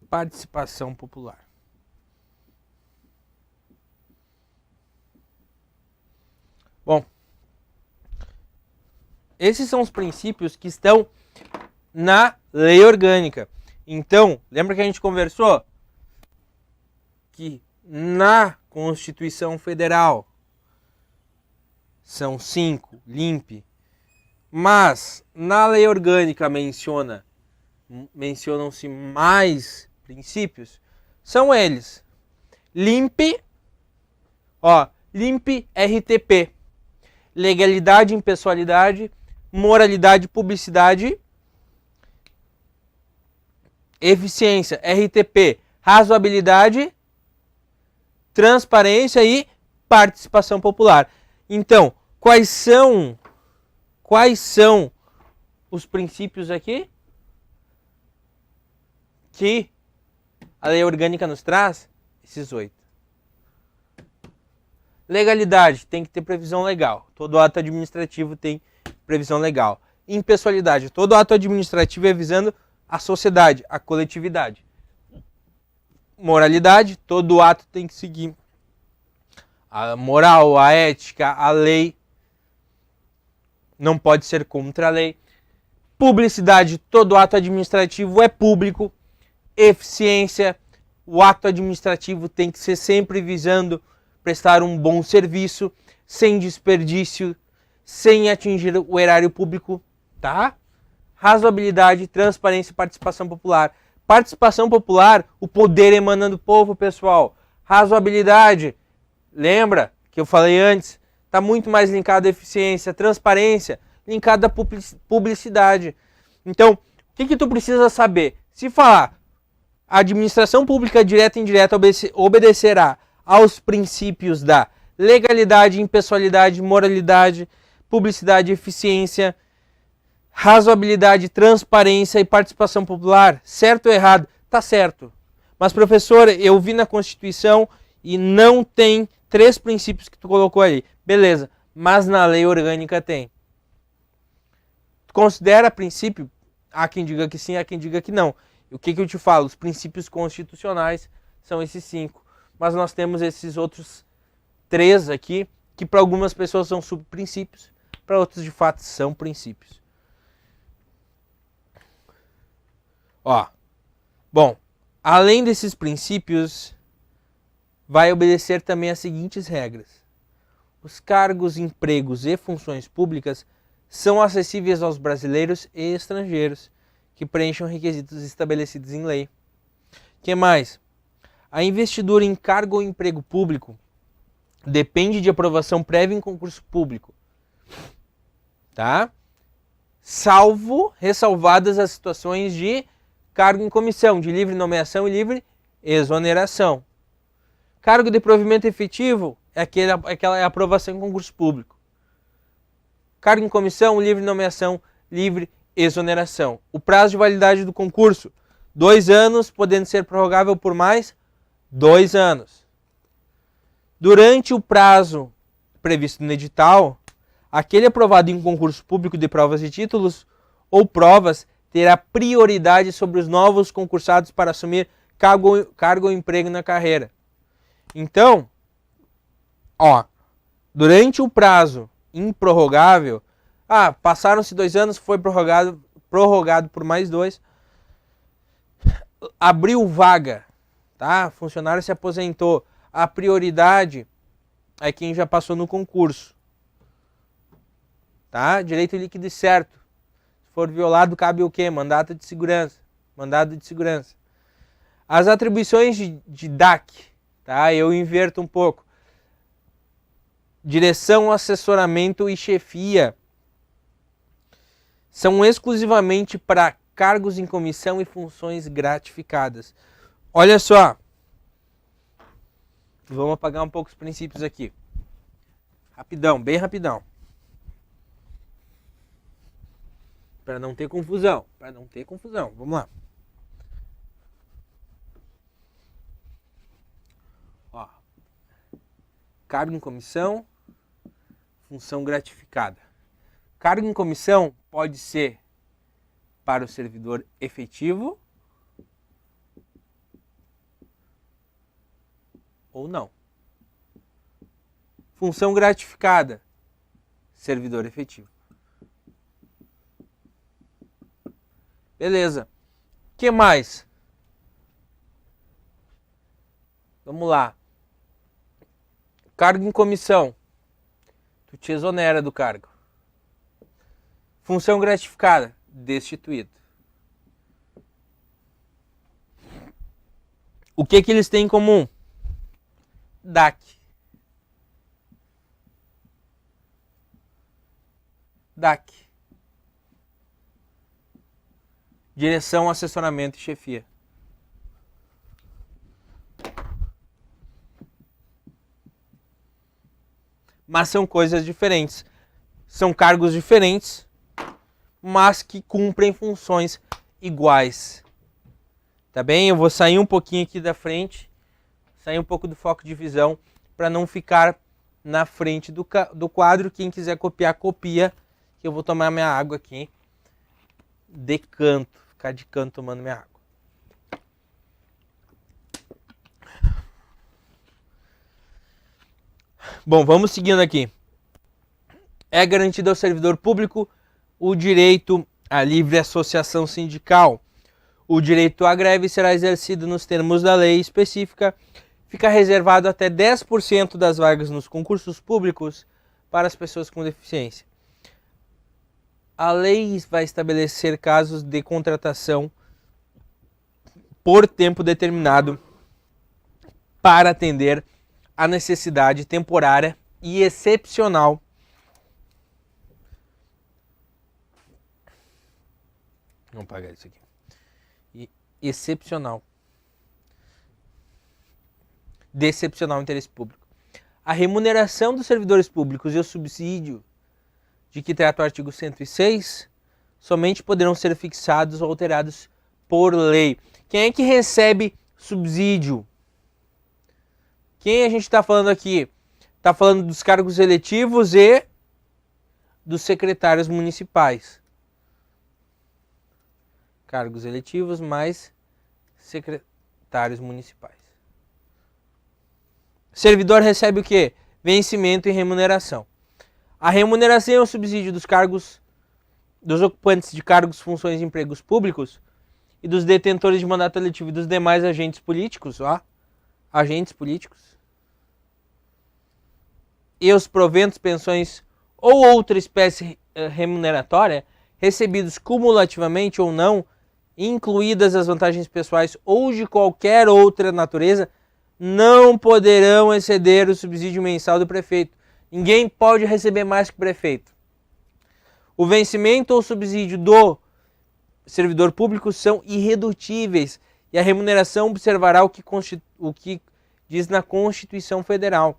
participação popular. Bom, esses são os princípios que estão na lei orgânica. Então, lembra que a gente conversou que na Constituição Federal são 5, limpe, mas na lei orgânica mencionam-se mais princípios, são eles. Limpe, RTP, legalidade, impessoalidade, moralidade, publicidade, eficiência, RTP, razoabilidade, transparência e participação popular. Então, quais são os princípios aqui que a lei orgânica nos traz? Esses 8. Legalidade, tem que ter previsão legal. Todo ato administrativo tem previsão legal. Impessoalidade, todo ato administrativo é visando a sociedade, a coletividade. Moralidade, todo ato tem que seguir a moral, a ética, a lei. Não pode ser contra a lei. Publicidade, todo ato administrativo é público. Eficiência, o ato administrativo tem que ser sempre visando prestar um bom serviço, sem desperdício, sem atingir o erário público, tá? Razoabilidade, transparência e participação popular. Participação popular, o poder emanando do povo, pessoal. Razoabilidade, lembra que eu falei antes está muito mais linkado à eficiência, transparência, linkado à publicidade. Então, o que tu precisa saber? Se falar, a administração pública direta e indireta obedecerá aos princípios da legalidade, impessoalidade, moralidade, publicidade, eficiência, razoabilidade, transparência e participação popular, certo ou errado? Tá certo. Mas, professor, eu vi na Constituição e não tem 3 princípios que tu colocou aí. Beleza, mas na lei orgânica tem. Tu considera princípio? Há quem diga que sim, há quem diga que não. E o que eu te falo? Os princípios constitucionais são esses 5. Mas nós temos esses outros 3 aqui, que para algumas pessoas são subprincípios, para outros de fato são princípios. Ó, bom, além desses princípios, vai obedecer também às seguintes regras. Os cargos, empregos e funções públicas são acessíveis aos brasileiros e estrangeiros que preencham requisitos estabelecidos em lei. Que mais? A investidura em cargo ou emprego público depende de aprovação prévia em concurso público, tá? Ressalvadas as situações de cargo em comissão, de livre nomeação e livre exoneração. Cargo de provimento efetivo é aquela aprovação em concurso público. Cargo em comissão, livre nomeação, livre exoneração. O prazo de validade do concurso, 2 anos, podendo ser prorrogável por mais 2 anos. Durante o prazo previsto no edital, aquele aprovado em concurso público de provas e títulos ou provas terá prioridade sobre os novos concursados para assumir cargo ou emprego na carreira. Então, durante o prazo improrrogável, passaram-se 2 anos, foi prorrogado por mais 2, abriu vaga, tá? Funcionário se aposentou, a prioridade é quem já passou no concurso, tá? Direito líquido e certo. Se for violado, cabe o quê? Mandado de segurança. As atribuições de DAC, tá? Eu inverto um pouco. Direção, assessoramento e chefia são exclusivamente para cargos em comissão e funções gratificadas. Olha só. Vamos apagar um pouco os princípios aqui. Rapidão, bem rapidão. Para não ter confusão. Vamos lá. Cargo em comissão, função gratificada. Cargo em comissão pode ser para o servidor efetivo ou não. Função gratificada, servidor efetivo. Beleza. O que mais? Vamos lá. Cargo em comissão. Tu te exonera do cargo. Função gratificada. Destituído. O que eles têm em comum? DAC. Direção, assessoramento e chefia. Mas são coisas diferentes. São cargos diferentes, mas que cumprem funções iguais. Tá bem? Eu vou sair um pouquinho aqui da frente, sair um pouco do foco de visão, para não ficar na frente do quadro. Quem quiser copiar, copia, que eu vou tomar minha água aqui de canto, ficar de canto tomando minha água. Bom, vamos seguindo aqui. É garantido ao servidor público o direito à livre associação sindical. O direito à greve será exercido nos termos da lei específica. Fica reservado até 10% das vagas nos concursos públicos para as pessoas com deficiência. A lei vai estabelecer casos de contratação por tempo determinado para atender a necessidade temporária e excepcional vamos pagar isso aqui. E excepcional de excepcional interesse público. A remuneração dos servidores públicos e o subsídio de que trata o artigo 106 somente poderão ser fixados ou alterados por lei. Quem é que recebe subsídio? Quem a gente está falando aqui? Está falando dos cargos eletivos e dos secretários municipais. Cargos eletivos mais secretários municipais. Servidor recebe o quê? Vencimento e remuneração. A remuneração é o subsídio dos cargos dos ocupantes de cargos, funções e empregos públicos e dos detentores de mandato eletivo e dos demais agentes políticos, agentes políticos. E os proventos, pensões ou outra espécie remuneratória recebidos cumulativamente ou não, incluídas as vantagens pessoais ou de qualquer outra natureza, não poderão exceder o subsídio mensal do prefeito. Ninguém pode receber mais que o prefeito. O vencimento ou subsídio do servidor público são irredutíveis e a remuneração observará o que diz na Constituição Federal.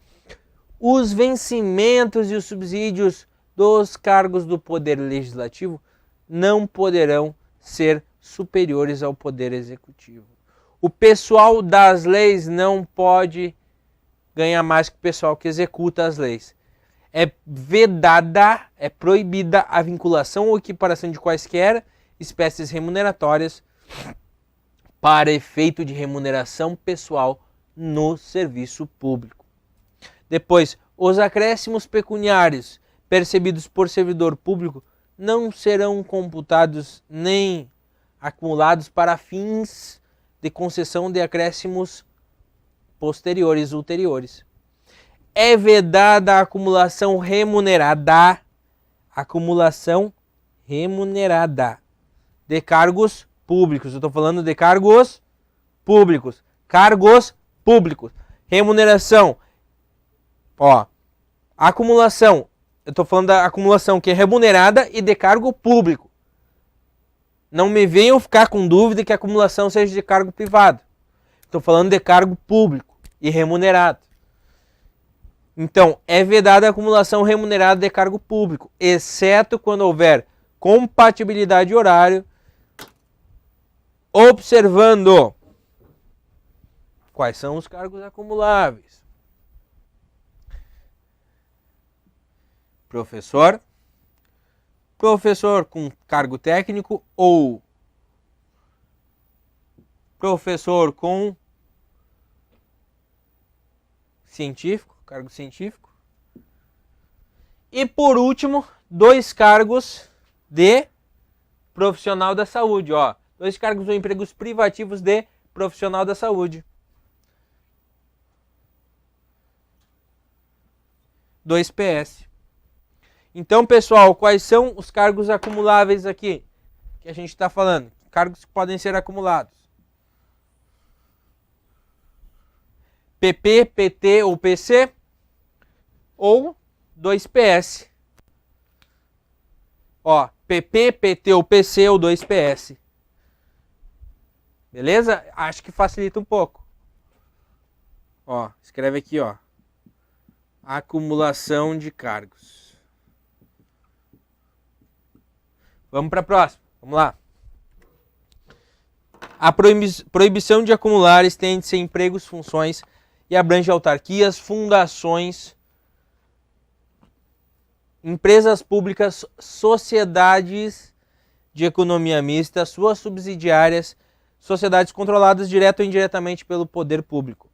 Os vencimentos e os subsídios dos cargos do Poder Legislativo não poderão ser superiores ao Poder Executivo. O pessoal das leis não pode ganhar mais que o pessoal que executa as leis. É vedada, é proibida a vinculação ou equiparação de quaisquer espécies remuneratórias para efeito de remuneração pessoal no serviço público. Depois, os acréscimos pecuniários percebidos por servidor público não serão computados nem acumulados para fins de concessão de acréscimos posteriores, ulteriores. É vedada a acumulação remunerada de cargos públicos. Eu estou falando de cargos públicos. Cargos públicos. Remuneração. Acumulação. Eu estou falando da acumulação que é remunerada e de cargo público. Não me venham ficar com dúvida que a acumulação seja de cargo privado. Estou falando de cargo público e remunerado. Então, é vedada a acumulação remunerada de cargo público, exceto quando houver compatibilidade de horário, observando quais são os cargos acumuláveis. Professor com cargo técnico ou professor com científico, cargo científico. E por último, 2 cargos de profissional da saúde, 2 cargos ou empregos privativos de profissional da saúde. 2 PS. Então, pessoal, quais são os cargos acumuláveis aqui que a gente está falando? Cargos que podem ser acumulados. PP, PT ou PC ou 2 PS. PP, PT ou PC ou 2 PS. Beleza? Acho que facilita um pouco. Escreve aqui, acumulação de cargos. Vamos para a próxima. Vamos lá. A proibição de acumular estende-se a empregos, funções e abrange autarquias, fundações, empresas públicas, sociedades de economia mista, suas subsidiárias, sociedades controladas direta ou indiretamente pelo poder público.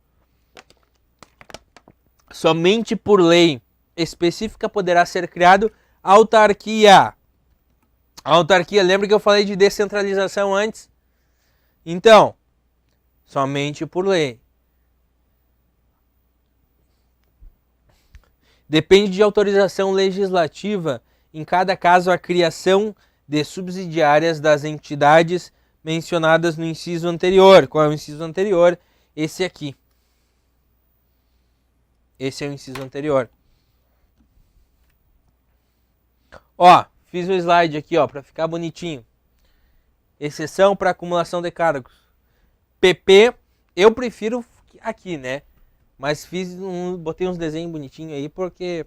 Somente por lei específica poderá ser criado autarquia. A autarquia, lembra que eu falei de descentralização antes? Então, somente por lei. Depende de autorização legislativa, em cada caso, a criação de subsidiárias das entidades mencionadas no inciso anterior. Qual é o inciso anterior? Esse aqui. Esse é o inciso anterior. Ó, fiz um slide aqui, ó, para ficar bonitinho. Exceção para acumulação de cargos. PP, eu prefiro aqui, né? Mas botei uns desenhos bonitinhos aí porque,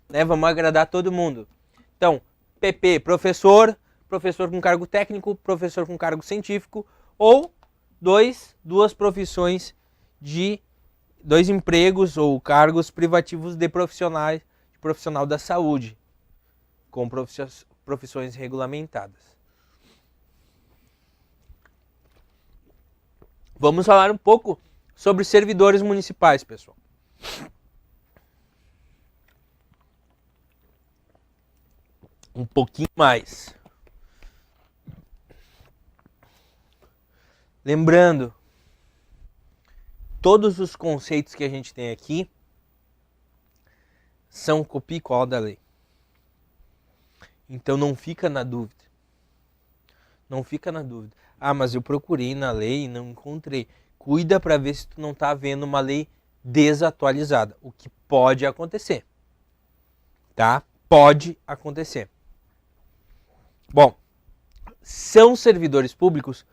né, vamos agradar todo mundo. Então, PP, professor, professor com cargo técnico, professor com cargo científico, ou duas profissões dois empregos ou cargos privativos de profissional da saúde, com profissões regulamentadas. Vamos falar um pouco sobre servidores municipais, pessoal. Um pouquinho mais. Lembrando, todos os conceitos que a gente tem aqui são copia e cola da lei. Então não fica na dúvida. Não fica na dúvida. Ah, mas eu procurei na lei e não encontrei. Cuida para ver se tu não está vendo uma lei desatualizada, o que pode acontecer. Tá? Pode acontecer. Bom, são servidores públicos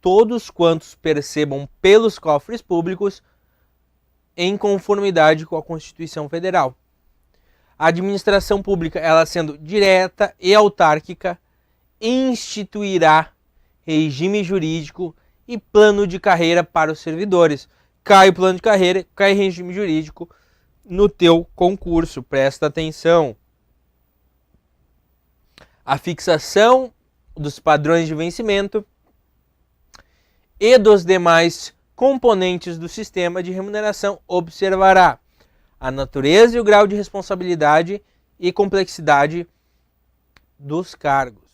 todos quantos percebam pelos cofres públicos em conformidade com a Constituição Federal. A administração pública, ela sendo direta e autárquica, instituirá regime jurídico e plano de carreira para os servidores. Cai o plano de carreira, cai regime jurídico no teu concurso. Presta atenção. A fixação dos padrões de vencimento e dos demais componentes do sistema de remuneração observará a natureza e o grau de responsabilidade e complexidade dos cargos.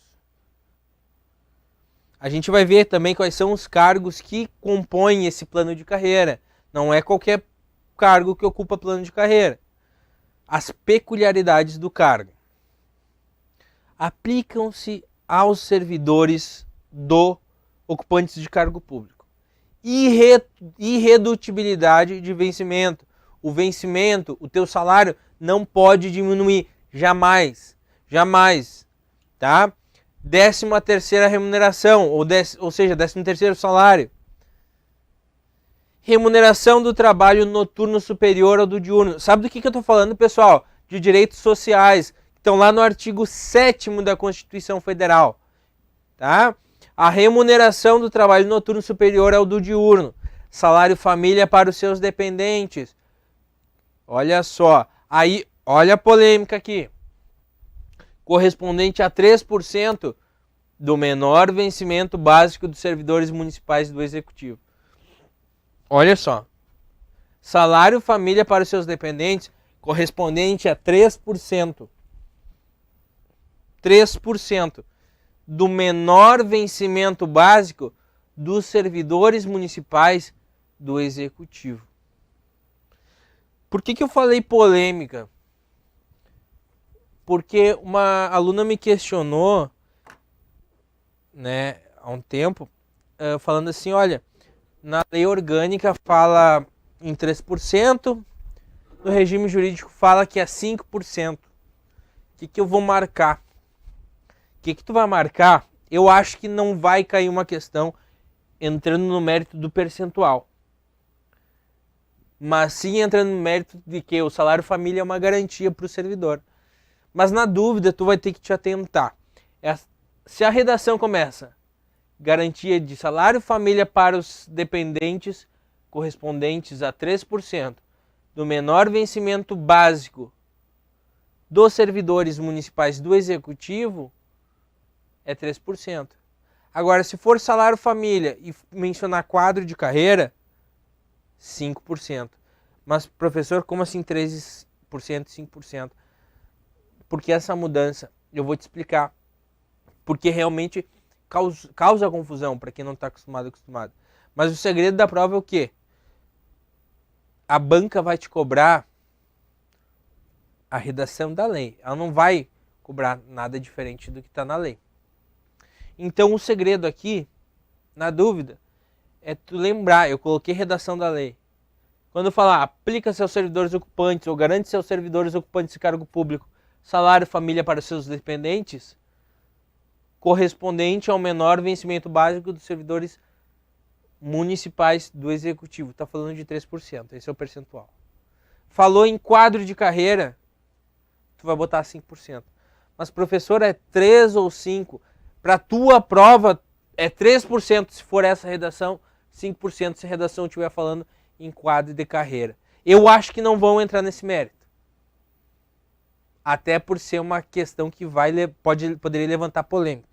A gente vai ver também quais são os cargos que compõem esse plano de carreira. Não é qualquer cargo que ocupa plano de carreira. As peculiaridades do cargo aplicam-se aos servidores ocupantes de cargo público. Irredutibilidade de vencimento. O vencimento, o teu salário não pode diminuir. Jamais. Jamais. Tá? 13ª remuneração, ou seja, 13º salário. Remuneração do trabalho noturno superior ao do diurno. Sabe do que eu estou falando, pessoal? De direitos sociais. Estão lá no artigo 7º da Constituição Federal. Tá? A remuneração do trabalho noturno superior ao do diurno. Salário família para os seus dependentes. Olha só. Aí, olha a polêmica aqui. Correspondente a 3% do menor vencimento básico dos servidores municipais do Executivo. Olha só. Salário família para os seus dependentes correspondente a 3%. 3% do menor vencimento básico dos servidores municipais do Executivo. Por que eu falei polêmica? Porque uma aluna me questionou, né, há um tempo, falando assim, olha, na lei orgânica fala em 3%, no regime jurídico fala que é 5%. O que eu vou marcar? O que tu vai marcar? Eu acho que não vai cair uma questão entrando no mérito do percentual. Mas sim entrando no mérito de que o salário família é uma garantia para o servidor. Mas na dúvida, tu vai ter que te atentar. Se a redação começa, garantia de salário família para os dependentes correspondentes a 3% do menor vencimento básico dos servidores municipais do Executivo, é 3%. Agora, se for salário família e mencionar quadro de carreira, 5%. Mas, professor, como assim 13% e 5%? Porque essa mudança, eu vou te explicar. Porque realmente causa confusão para quem não está acostumado. Mas o segredo da prova é o quê? A banca vai te cobrar a redação da lei. Ela não vai cobrar nada diferente do que está na lei. Então o segredo aqui, na dúvida, é tu lembrar, eu coloquei redação da lei. Quando eu falar, aplica-se aos servidores ocupantes ou garante-se aos servidores ocupantes de cargo público salário família para seus dependentes, correspondente ao menor vencimento básico dos servidores municipais do Executivo. Está falando de 3%, esse é o percentual. Falou em quadro de carreira, tu vai botar 5%. Mas, professor, é 3 ou 5%? Para a tua prova, é 3% se for essa redação, 5% se a redação estiver falando em quadro de carreira. Eu acho que não vão entrar nesse mérito. Até por ser uma questão que poderia levantar polêmica.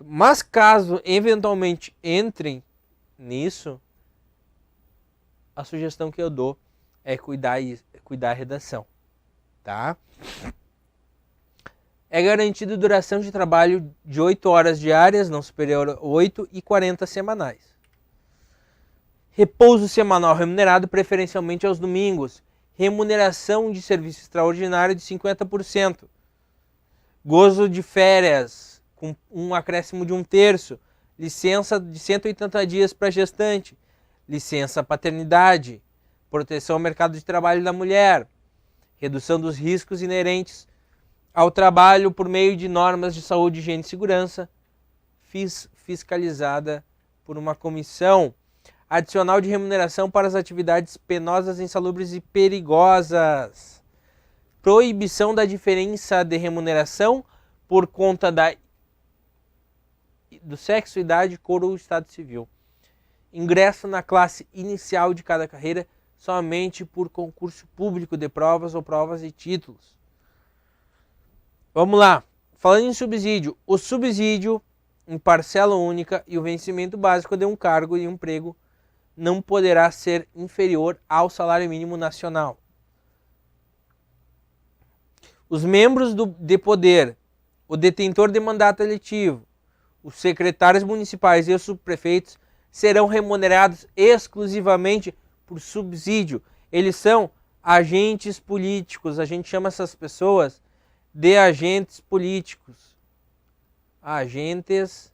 Mas caso eventualmente entrem nisso, a sugestão que eu dou é cuidar a redação, tá? É garantida duração de trabalho de 8 horas diárias, não superior a 8, e 40 semanais. Repouso semanal remunerado, preferencialmente aos domingos. Remuneração de serviço extraordinário de 50%. Gozo de férias, com um acréscimo de 1/3. Licença de 180 dias para gestante. Licença paternidade. Proteção ao mercado de trabalho da mulher. Redução dos riscos inerentes ao trabalho por meio de normas de saúde, higiene e segurança, fiscalizada por uma comissão. Adicional de remuneração para as atividades penosas, insalubres e perigosas. Proibição da diferença de remuneração por conta do sexo, idade, cor ou estado civil. Ingresso na classe inicial de cada carreira somente por concurso público de provas ou provas e títulos. Vamos lá. Falando em subsídio, o subsídio em parcela única e o vencimento básico de um cargo e um emprego não poderá ser inferior ao salário mínimo nacional. Os membros de poder, o detentor de mandato eletivo, os secretários municipais e os subprefeitos serão remunerados exclusivamente por subsídio. Eles são agentes políticos. A gente chama essas pessoas de agentes políticos. Agentes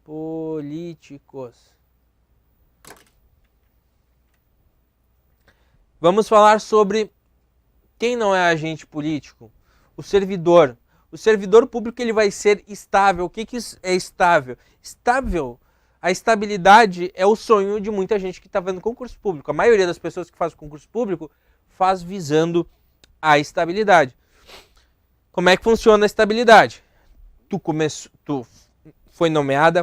políticos. Vamos falar sobre quem não é agente político. O servidor. O servidor público ele vai ser estável. O que é estável? A estabilidade é o sonho de muita gente que está fazendo concurso público. A maioria das pessoas que faz concurso público faz visando a estabilidade. Como é que funciona a estabilidade? Tu foi nomeado,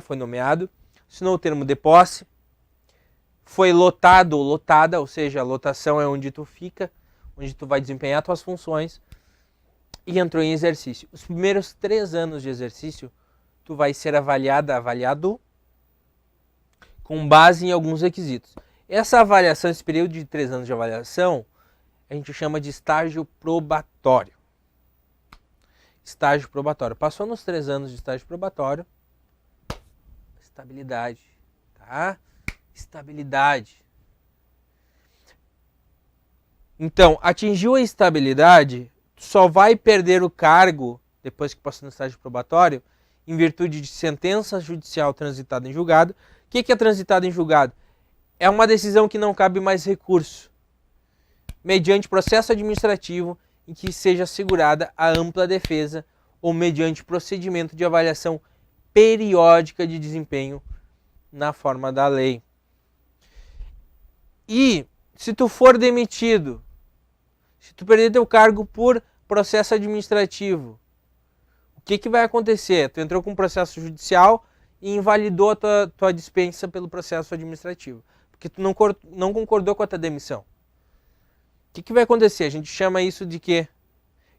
assinou o termo de posse, foi lotado ou lotada, ou seja, a lotação é onde tu fica, onde tu vai desempenhar tuas funções, e entrou em exercício. Os primeiros 3 anos de exercício, tu vai ser avaliado com base em alguns requisitos. Essa avaliação, esse período de 3 anos de avaliação, a gente chama de estágio probatório. Estágio probatório. Passou nos 3 anos de estágio probatório, estabilidade, tá? Estabilidade. Então, atingiu a estabilidade, só vai perder o cargo, depois que passou no estágio probatório, em virtude de sentença judicial transitada em julgado. O que é transitado em julgado? É uma decisão que não cabe mais recurso, mediante processo administrativo em que seja assegurada a ampla defesa ou mediante procedimento de avaliação periódica de desempenho na forma da lei. E se tu for demitido, se tu perder teu cargo por processo administrativo, o que vai acontecer? Tu entrou com um processo judicial e invalidou a tua dispensa pelo processo administrativo, porque tu não concordou com a tua demissão. O que vai acontecer? A gente chama isso de quê?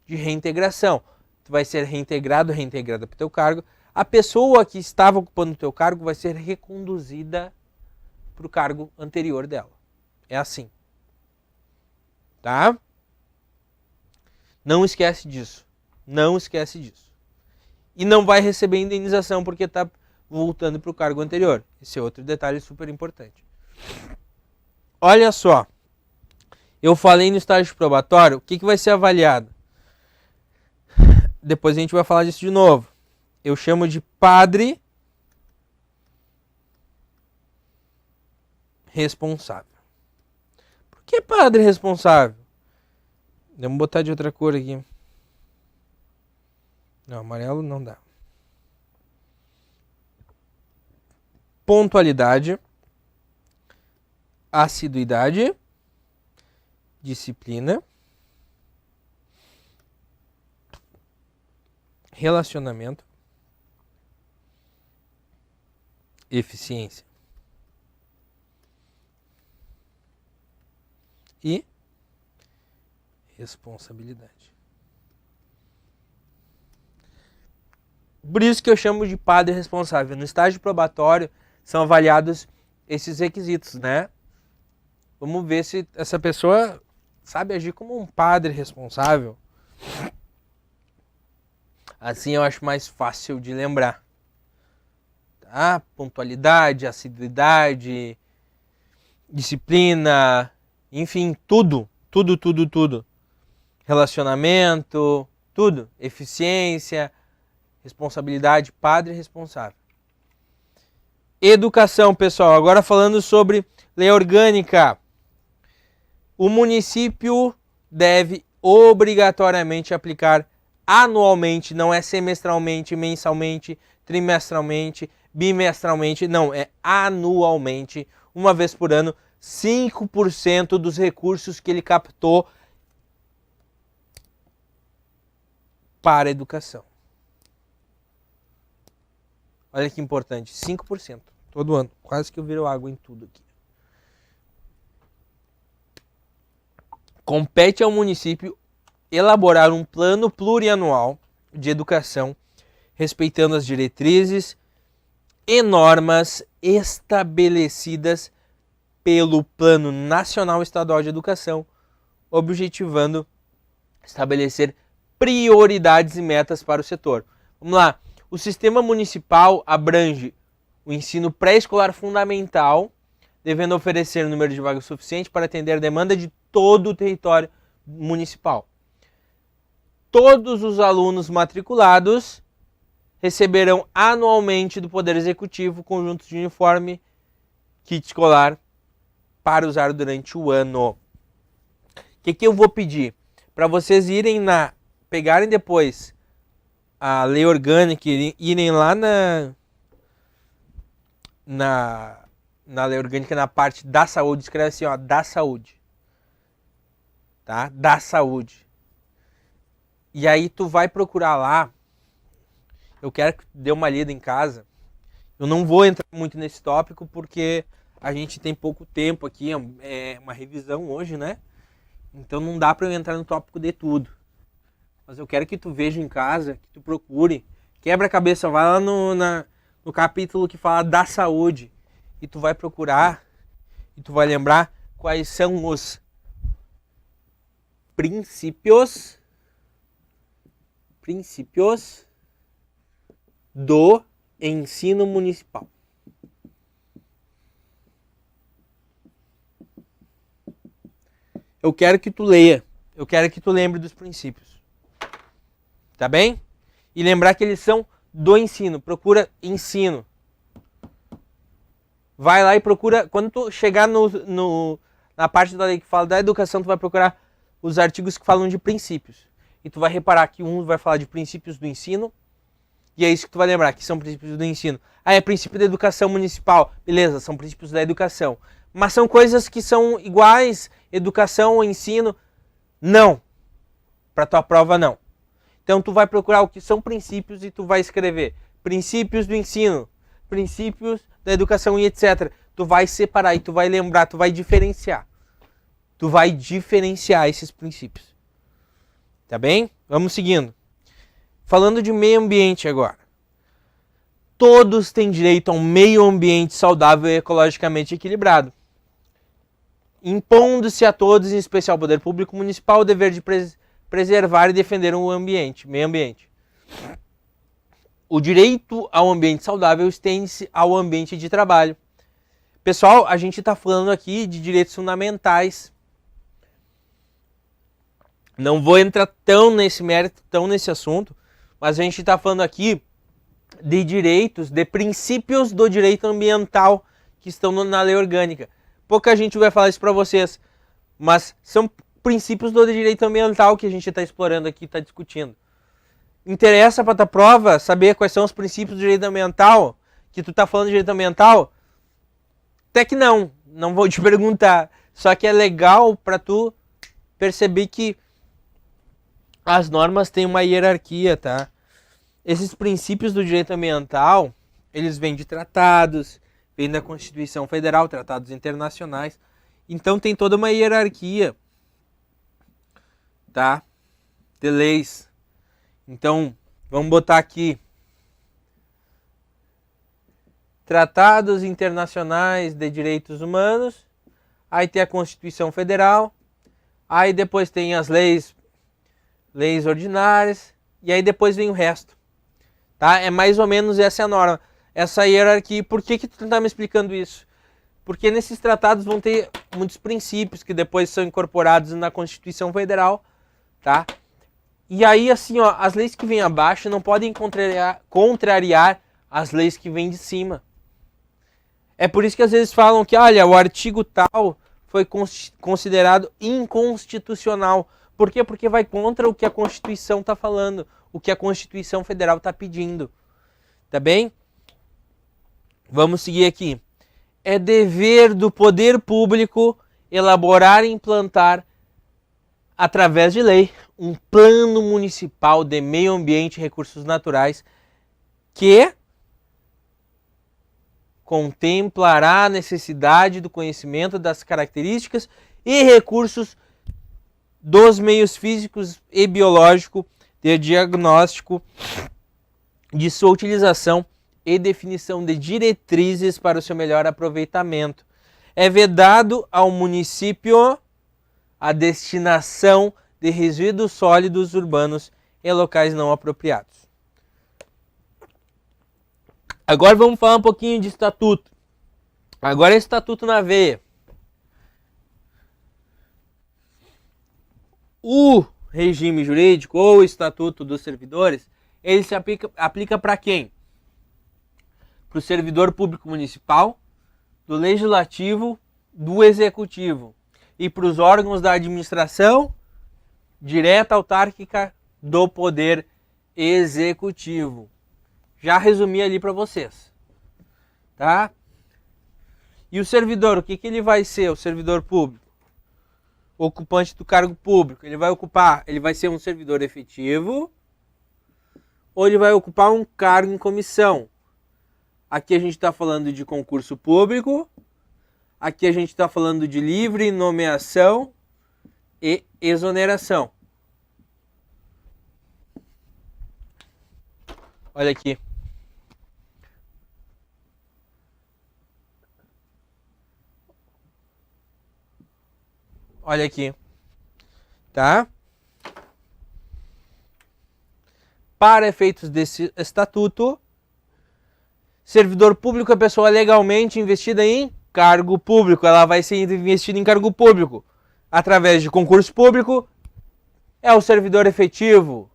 De reintegração. Tu vai ser reintegrada para o teu cargo. A pessoa que estava ocupando o teu cargo vai ser reconduzida para o cargo anterior dela. É assim. Tá? Não esquece disso. Não esquece disso. E não vai receber indenização porque está voltando para o cargo anterior. Esse é outro detalhe super importante. Olha só. Eu falei no estágio probatório, o que vai ser avaliado? Depois a gente vai falar disso de novo. Eu chamo de padre responsável. Por que padre responsável? Vamos botar de outra cor aqui. Não, amarelo não dá. Pontualidade, assiduidade, disciplina, relacionamento, eficiência e responsabilidade. Por isso que eu chamo de padre responsável. No estágio probatório são avaliados esses requisitos, né? Vamos ver se essa pessoa sabe agir como um padre responsável. Assim eu acho mais fácil de lembrar. Tá? Pontualidade, assiduidade, disciplina, enfim, tudo. Relacionamento, tudo. Eficiência, responsabilidade, padre responsável. Educação, pessoal. Agora falando sobre lei orgânica. O município deve obrigatoriamente aplicar anualmente, não é semestralmente, mensalmente, trimestralmente, bimestralmente, não, é anualmente, uma vez por ano, 5% dos recursos que ele captou para a educação. Olha que importante, 5%, todo ano, quase que eu viro água em tudo aqui. Compete ao município elaborar um plano plurianual de educação, respeitando as diretrizes e normas estabelecidas pelo Plano Nacional Estadual de Educação, objetivando estabelecer prioridades e metas para o setor. Vamos lá. O sistema municipal abrange o ensino pré-escolar fundamental, devendo oferecer um número de vagas suficiente para atender a demanda de todo o território municipal. Todos os alunos matriculados receberão anualmente do Poder Executivo conjuntos de uniforme, kit escolar, para usar durante o ano. O que eu vou pedir? Para vocês pegarem depois a lei orgânica e irem lá na lei orgânica, na parte da saúde, escreve assim, ó, da saúde. Tá? Da saúde. E aí tu vai procurar lá, eu quero que tu dê uma lida em casa. Eu não vou entrar muito nesse tópico porque a gente tem pouco tempo aqui, é uma revisão hoje, né? Então não dá para eu entrar no tópico de tudo. Mas eu quero que tu veja em casa, que tu procure, quebra a cabeça, vai lá no capítulo que fala da saúde e tu vai procurar e tu vai lembrar quais são os princípios do ensino municipal. Eu quero que tu leia, eu quero que tu lembre dos princípios. Tá bem? E lembrar que eles são do ensino. Procura ensino. Vai lá e procura. Quando tu chegar na parte da lei que fala da educação, tu vai procurar os artigos que falam de princípios. E tu vai reparar que um vai falar de princípios do ensino. E é isso que tu vai lembrar, que são princípios do ensino. Ah, é princípio da educação municipal. Beleza, são princípios da educação. Mas são coisas que são iguais, educação ou ensino? Não. Para tua prova, não. Então tu vai procurar o que são princípios e tu vai escrever princípios do ensino, princípios da educação e etc. Tu vai separar e tu vai lembrar, tu vai diferenciar. Tu vai diferenciar esses princípios. Tá bem? Vamos seguindo. Falando de meio ambiente agora. Todos têm direito a um meio ambiente saudável e ecologicamente equilibrado. Impondo-se a todos, em especial ao poder público municipal, o dever de preservar e defender o meio ambiente. O direito ao ambiente saudável estende-se ao ambiente de trabalho. Pessoal, a gente está falando aqui de direitos fundamentais. Não vou entrar tão nesse mérito, tão nesse assunto, mas a gente está falando aqui de direitos, de princípios do direito ambiental que estão na lei orgânica. Pouca gente vai falar isso para vocês, mas são princípios do direito ambiental que a gente está explorando aqui, está discutindo. Interessa para tua prova saber quais são os princípios do direito ambiental? Que tu tá falando de direito ambiental? Até que não vou te perguntar. Só que é legal para tu perceber que as normas têm uma hierarquia, tá? Esses princípios do direito ambiental, eles vêm de tratados, vêm da Constituição Federal, tratados internacionais. Então tem toda uma hierarquia, tá? De leis. Então, vamos botar aqui tratados internacionais de direitos humanos, aí tem a Constituição Federal, aí depois tem as leis ordinárias, e aí depois vem o resto. Tá? É mais ou menos essa a norma, essa hierarquia. Por que tu tá me explicando isso? Porque nesses tratados vão ter muitos princípios que depois são incorporados na Constituição Federal, tá? E aí, assim, ó, as leis que vêm abaixo não podem contrariar as leis que vêm de cima. É por isso que às vezes falam que, olha, o artigo tal foi considerado inconstitucional. Por quê? Porque vai contra o que a Constituição está falando, o que a Constituição Federal está pedindo. Tá bem? Vamos seguir aqui. É dever do poder público elaborar e implantar, através de lei, um plano municipal de meio ambiente e recursos naturais que contemplará a necessidade do conhecimento das características e recursos dos meios físicos e biológicos de diagnóstico de sua utilização e definição de diretrizes para o seu melhor aproveitamento. É vedado ao município a destinação de resíduos sólidos urbanos em locais não apropriados. Agora vamos falar um pouquinho de estatuto. Agora é estatuto na veia. O regime jurídico ou o estatuto dos servidores, ele se aplica para quem? Para o servidor público municipal, do legislativo, do executivo e para os órgãos da administração direta autárquica do poder executivo. Já resumi ali para vocês, tá? E o servidor, o que ele vai ser, o servidor público? O ocupante do cargo público, ele vai ser um servidor efetivo ou ele vai ocupar um cargo em comissão? Aqui a gente está falando de concurso público, aqui a gente está falando de livre nomeação e exoneração. Olha aqui. Olha aqui. Tá? Para efeitos desse estatuto, servidor público é pessoa legalmente investida em cargo público. Ela vai ser investida em cargo público através de concurso público. É o servidor efetivo.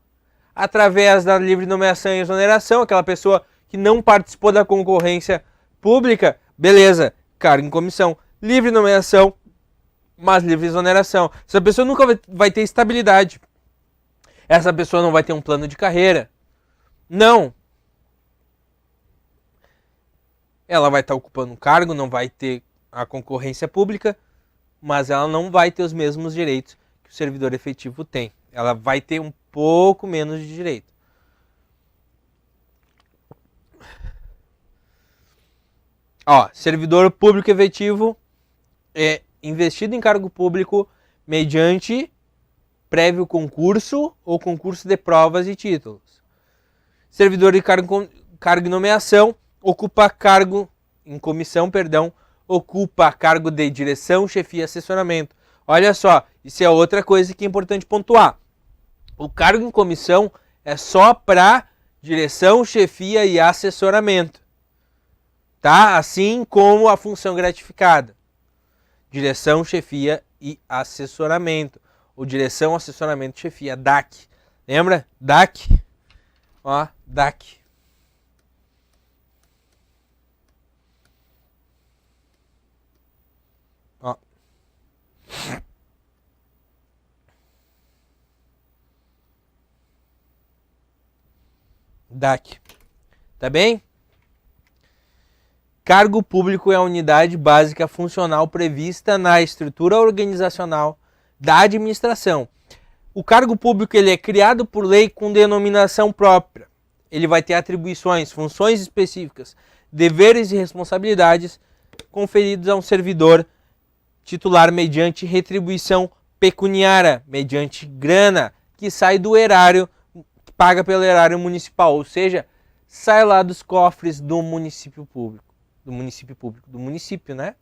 Através da livre nomeação e exoneração, aquela pessoa que não participou da concorrência pública, beleza, cargo em comissão. Livre nomeação, mas livre exoneração. Essa pessoa nunca vai ter estabilidade. Essa pessoa não vai ter um plano de carreira. Não. Ela vai estar ocupando um cargo, não vai ter a concorrência pública, mas ela não vai ter os mesmos direitos que o servidor efetivo tem. Ela vai ter um pouco menos de direito. Ó, servidor público efetivo é investido em cargo público mediante prévio concurso ou concurso de provas e títulos. Servidor de cargo em nomeação ocupa cargo em comissão, ocupa cargo de direção, chefia e assessoramento. Olha só, isso é outra coisa que é importante pontuar. O cargo em comissão é só para direção, chefia e assessoramento. Tá? Assim como a função gratificada. Direção, chefia e assessoramento. Ou direção, assessoramento, chefia. DAC. Lembra? DAC. Ó, DAC. Ó. DAC. Tá bem? Cargo público é a unidade básica funcional prevista na estrutura organizacional da administração. O cargo público ele é criado por lei com denominação própria. Ele vai ter atribuições, funções específicas, deveres e responsabilidades conferidos a um servidor titular mediante retribuição pecuniária, mediante grana que sai do erário, que paga pelo erário municipal, ou seja, sai lá dos cofres do município público, do município, né?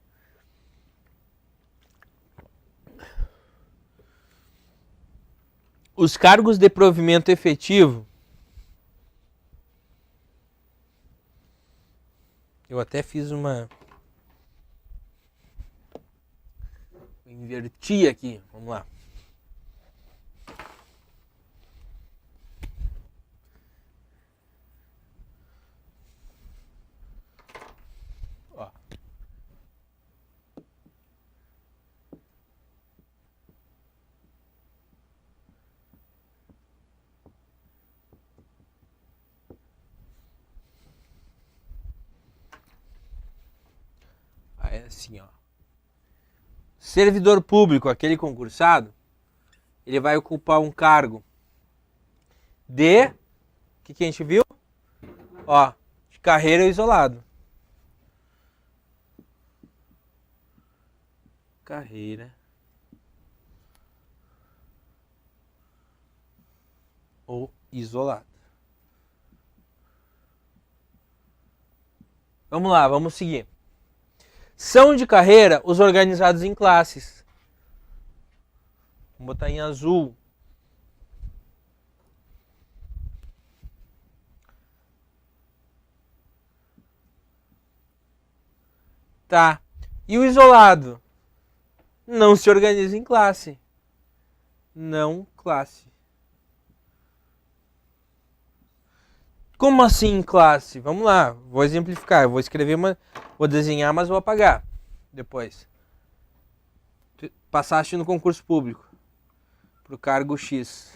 Os cargos de provimento efetivo, eu até fiz uma... Inverti aqui, vamos lá. Ó. Aí é assim, ó. Servidor público, aquele concursado, ele vai ocupar um cargo de... O que a gente viu? Ó, de carreira isolado. Carreira ou isolado. Vamos lá, vamos seguir. São de carreira os organizados em classes. Vou botar em azul. Tá. E o isolado? Não se organiza em classe. Não classe. Como assim classe? Vamos lá, vou exemplificar. Eu vou escrever, vou desenhar, mas vou apagar depois. Passaste no concurso público para o cargo X.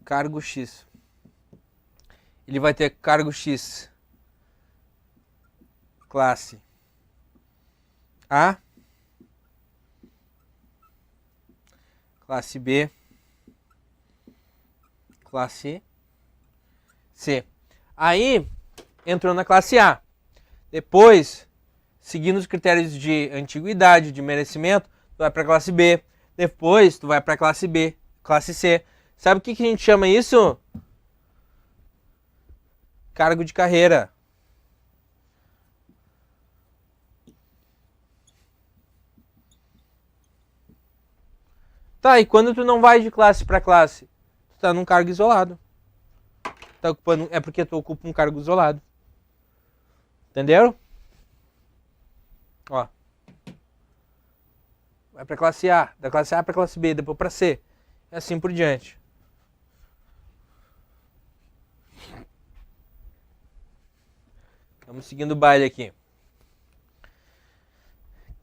Cargo X. Ele vai ter cargo X. Classe A. Classe B. Classe C. Aí, entrou na classe A. Depois, seguindo os critérios de antiguidade, de merecimento, tu vai para a classe B. Depois, tu vai para a classe B, classe C. Sabe o que a gente chama isso? Cargo de carreira. Tá, e quando tu não vai de classe para classe? Tu tá num cargo isolado. Tá ocupando, é porque tu ocupa um cargo isolado. Entenderam? Ó. Vai pra classe A, da classe A pra classe B, depois pra C. E assim por diante. Vamos seguindo o baile aqui.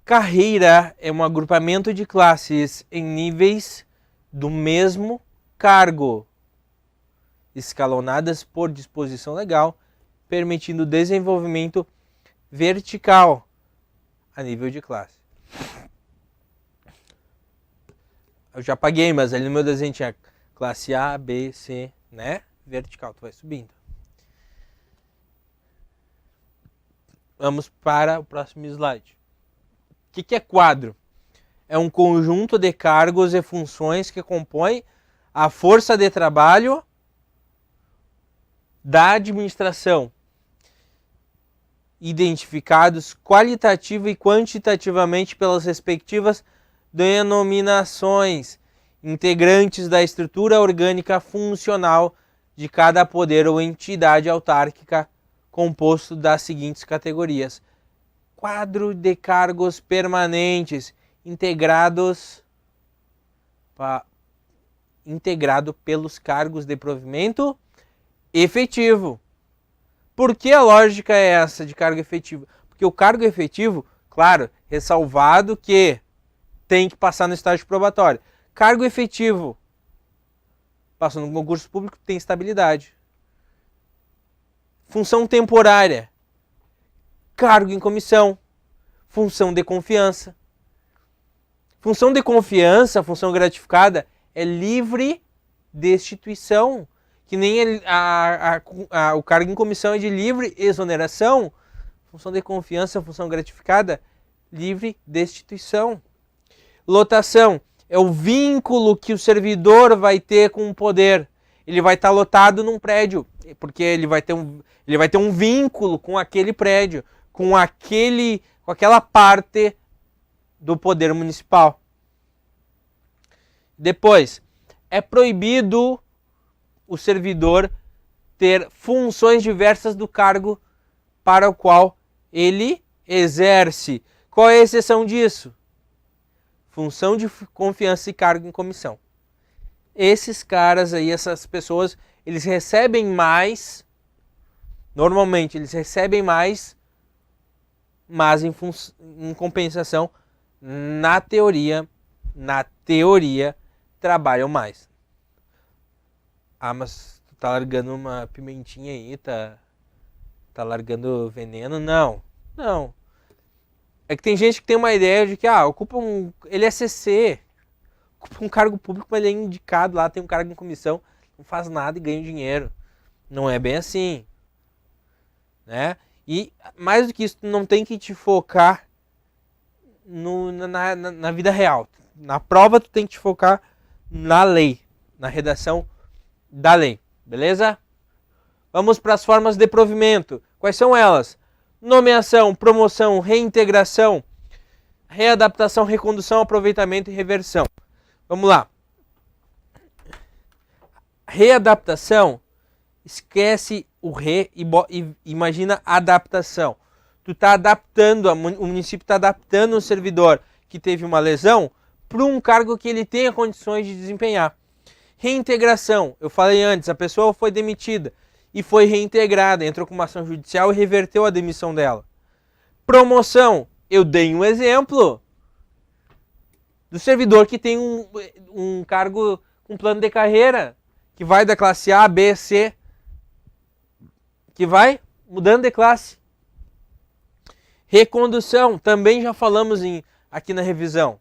Carreira é um agrupamento de classes em níveis do mesmo cargo, escalonadas por disposição legal, permitindo desenvolvimento vertical a nível de classe. Eu já apaguei, mas ali no meu desenho tinha classe A, B, C, né? Vertical, tu vai subindo. Vamos para o próximo slide. O que é quadro? É um conjunto de cargos e funções que compõem a força de trabalho da administração, identificados qualitativa e quantitativamente pelas respectivas denominações, integrantes da estrutura orgânica funcional de cada poder ou entidade autárquica, composto das seguintes categorias: quadro de cargos permanentes, integrado pelos cargos de provimento efetivo. Por que a lógica é essa de cargo efetivo? Porque o cargo efetivo, claro, ressalvado que tem que passar no estágio probatório. Cargo efetivo, passando no concurso público, tem estabilidade. Função temporária, cargo em comissão. Função de confiança. Função de confiança, função gratificada, é livre de destituição. Que nem o cargo em comissão é de livre exoneração. Função de confiança, função gratificada, livre de destituição. Lotação é o vínculo que o servidor vai ter com o poder. Ele vai estar lotado num prédio, porque ele vai ter um vínculo com aquele prédio, com aquela parte do poder municipal. Depois, é proibido o servidor ter funções diversas do cargo para o qual ele exerce. Qual é a exceção disso? Função de confiança e cargo em comissão. Esses caras aí, essas pessoas, eles recebem mais, normalmente eles recebem mais, mas em compensação, na teoria, trabalham mais. Ah, mas tu tá largando uma pimentinha aí, tá largando veneno? Não. É que tem gente que tem uma ideia de que, ele é CC, ocupa um cargo público, mas ele é indicado lá, tem um cargo em comissão, não faz nada e ganha dinheiro. Não é bem assim, né? E mais do que isso, tu não tem que te focar na vida real. Na prova tu tem que te focar na lei, na redação da lei, beleza? Vamos para as formas de provimento. Quais são elas? Nomeação, promoção, reintegração, readaptação, recondução, aproveitamento e reversão. Vamos lá. Readaptação, esquece o re e imagina adaptação. Tu tá adaptando, o município está adaptando um servidor que teve uma lesão para um cargo que ele tenha condições de desempenhar. Reintegração, eu falei antes, a pessoa foi demitida e foi reintegrada, entrou com uma ação judicial e reverteu a demissão dela. Promoção, eu dei um exemplo do servidor que tem um cargo com plano de carreira, que vai da classe A, B, C, que vai mudando de classe. Recondução, também já falamos aqui na revisão.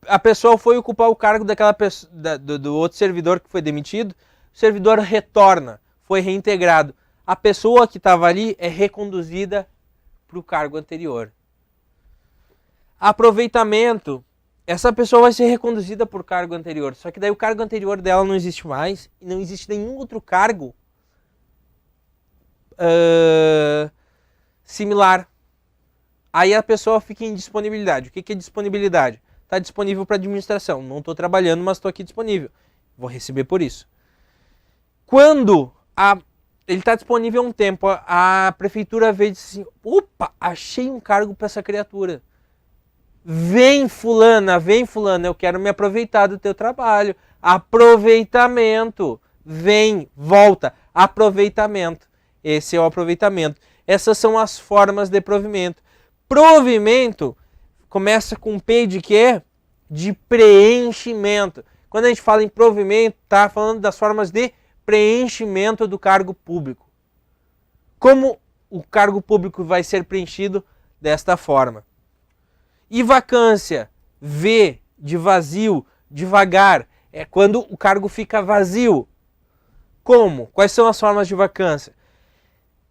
A pessoa foi ocupar o cargo daquela pessoa, do outro servidor que foi demitido, o servidor retorna, foi reintegrado. A pessoa que estava ali é reconduzida para o cargo anterior. Aproveitamento, essa pessoa vai ser reconduzida para o cargo anterior, só que daí o cargo anterior dela não existe mais, e não existe nenhum outro cargo similar. Aí a pessoa fica em disponibilidade. O que é disponibilidade? Está disponível para administração. Não estou trabalhando, mas estou aqui disponível. Vou receber por isso. Quando ele está disponível há um tempo, a prefeitura vê e diz assim, opa, achei um cargo para essa criatura. Vem fulana, eu quero me aproveitar do teu trabalho. Aproveitamento. Vem, volta. Aproveitamento. Esse é o aproveitamento. Essas são as formas de provimento. Provimento começa com P de quê? De preenchimento. Quando a gente fala em provimento, está falando das formas de preenchimento do cargo público. Como o cargo público vai ser preenchido? Desta forma. E vacância, V de vazio, devagar, é quando o cargo fica vazio. Como? Quais são as formas de vacância?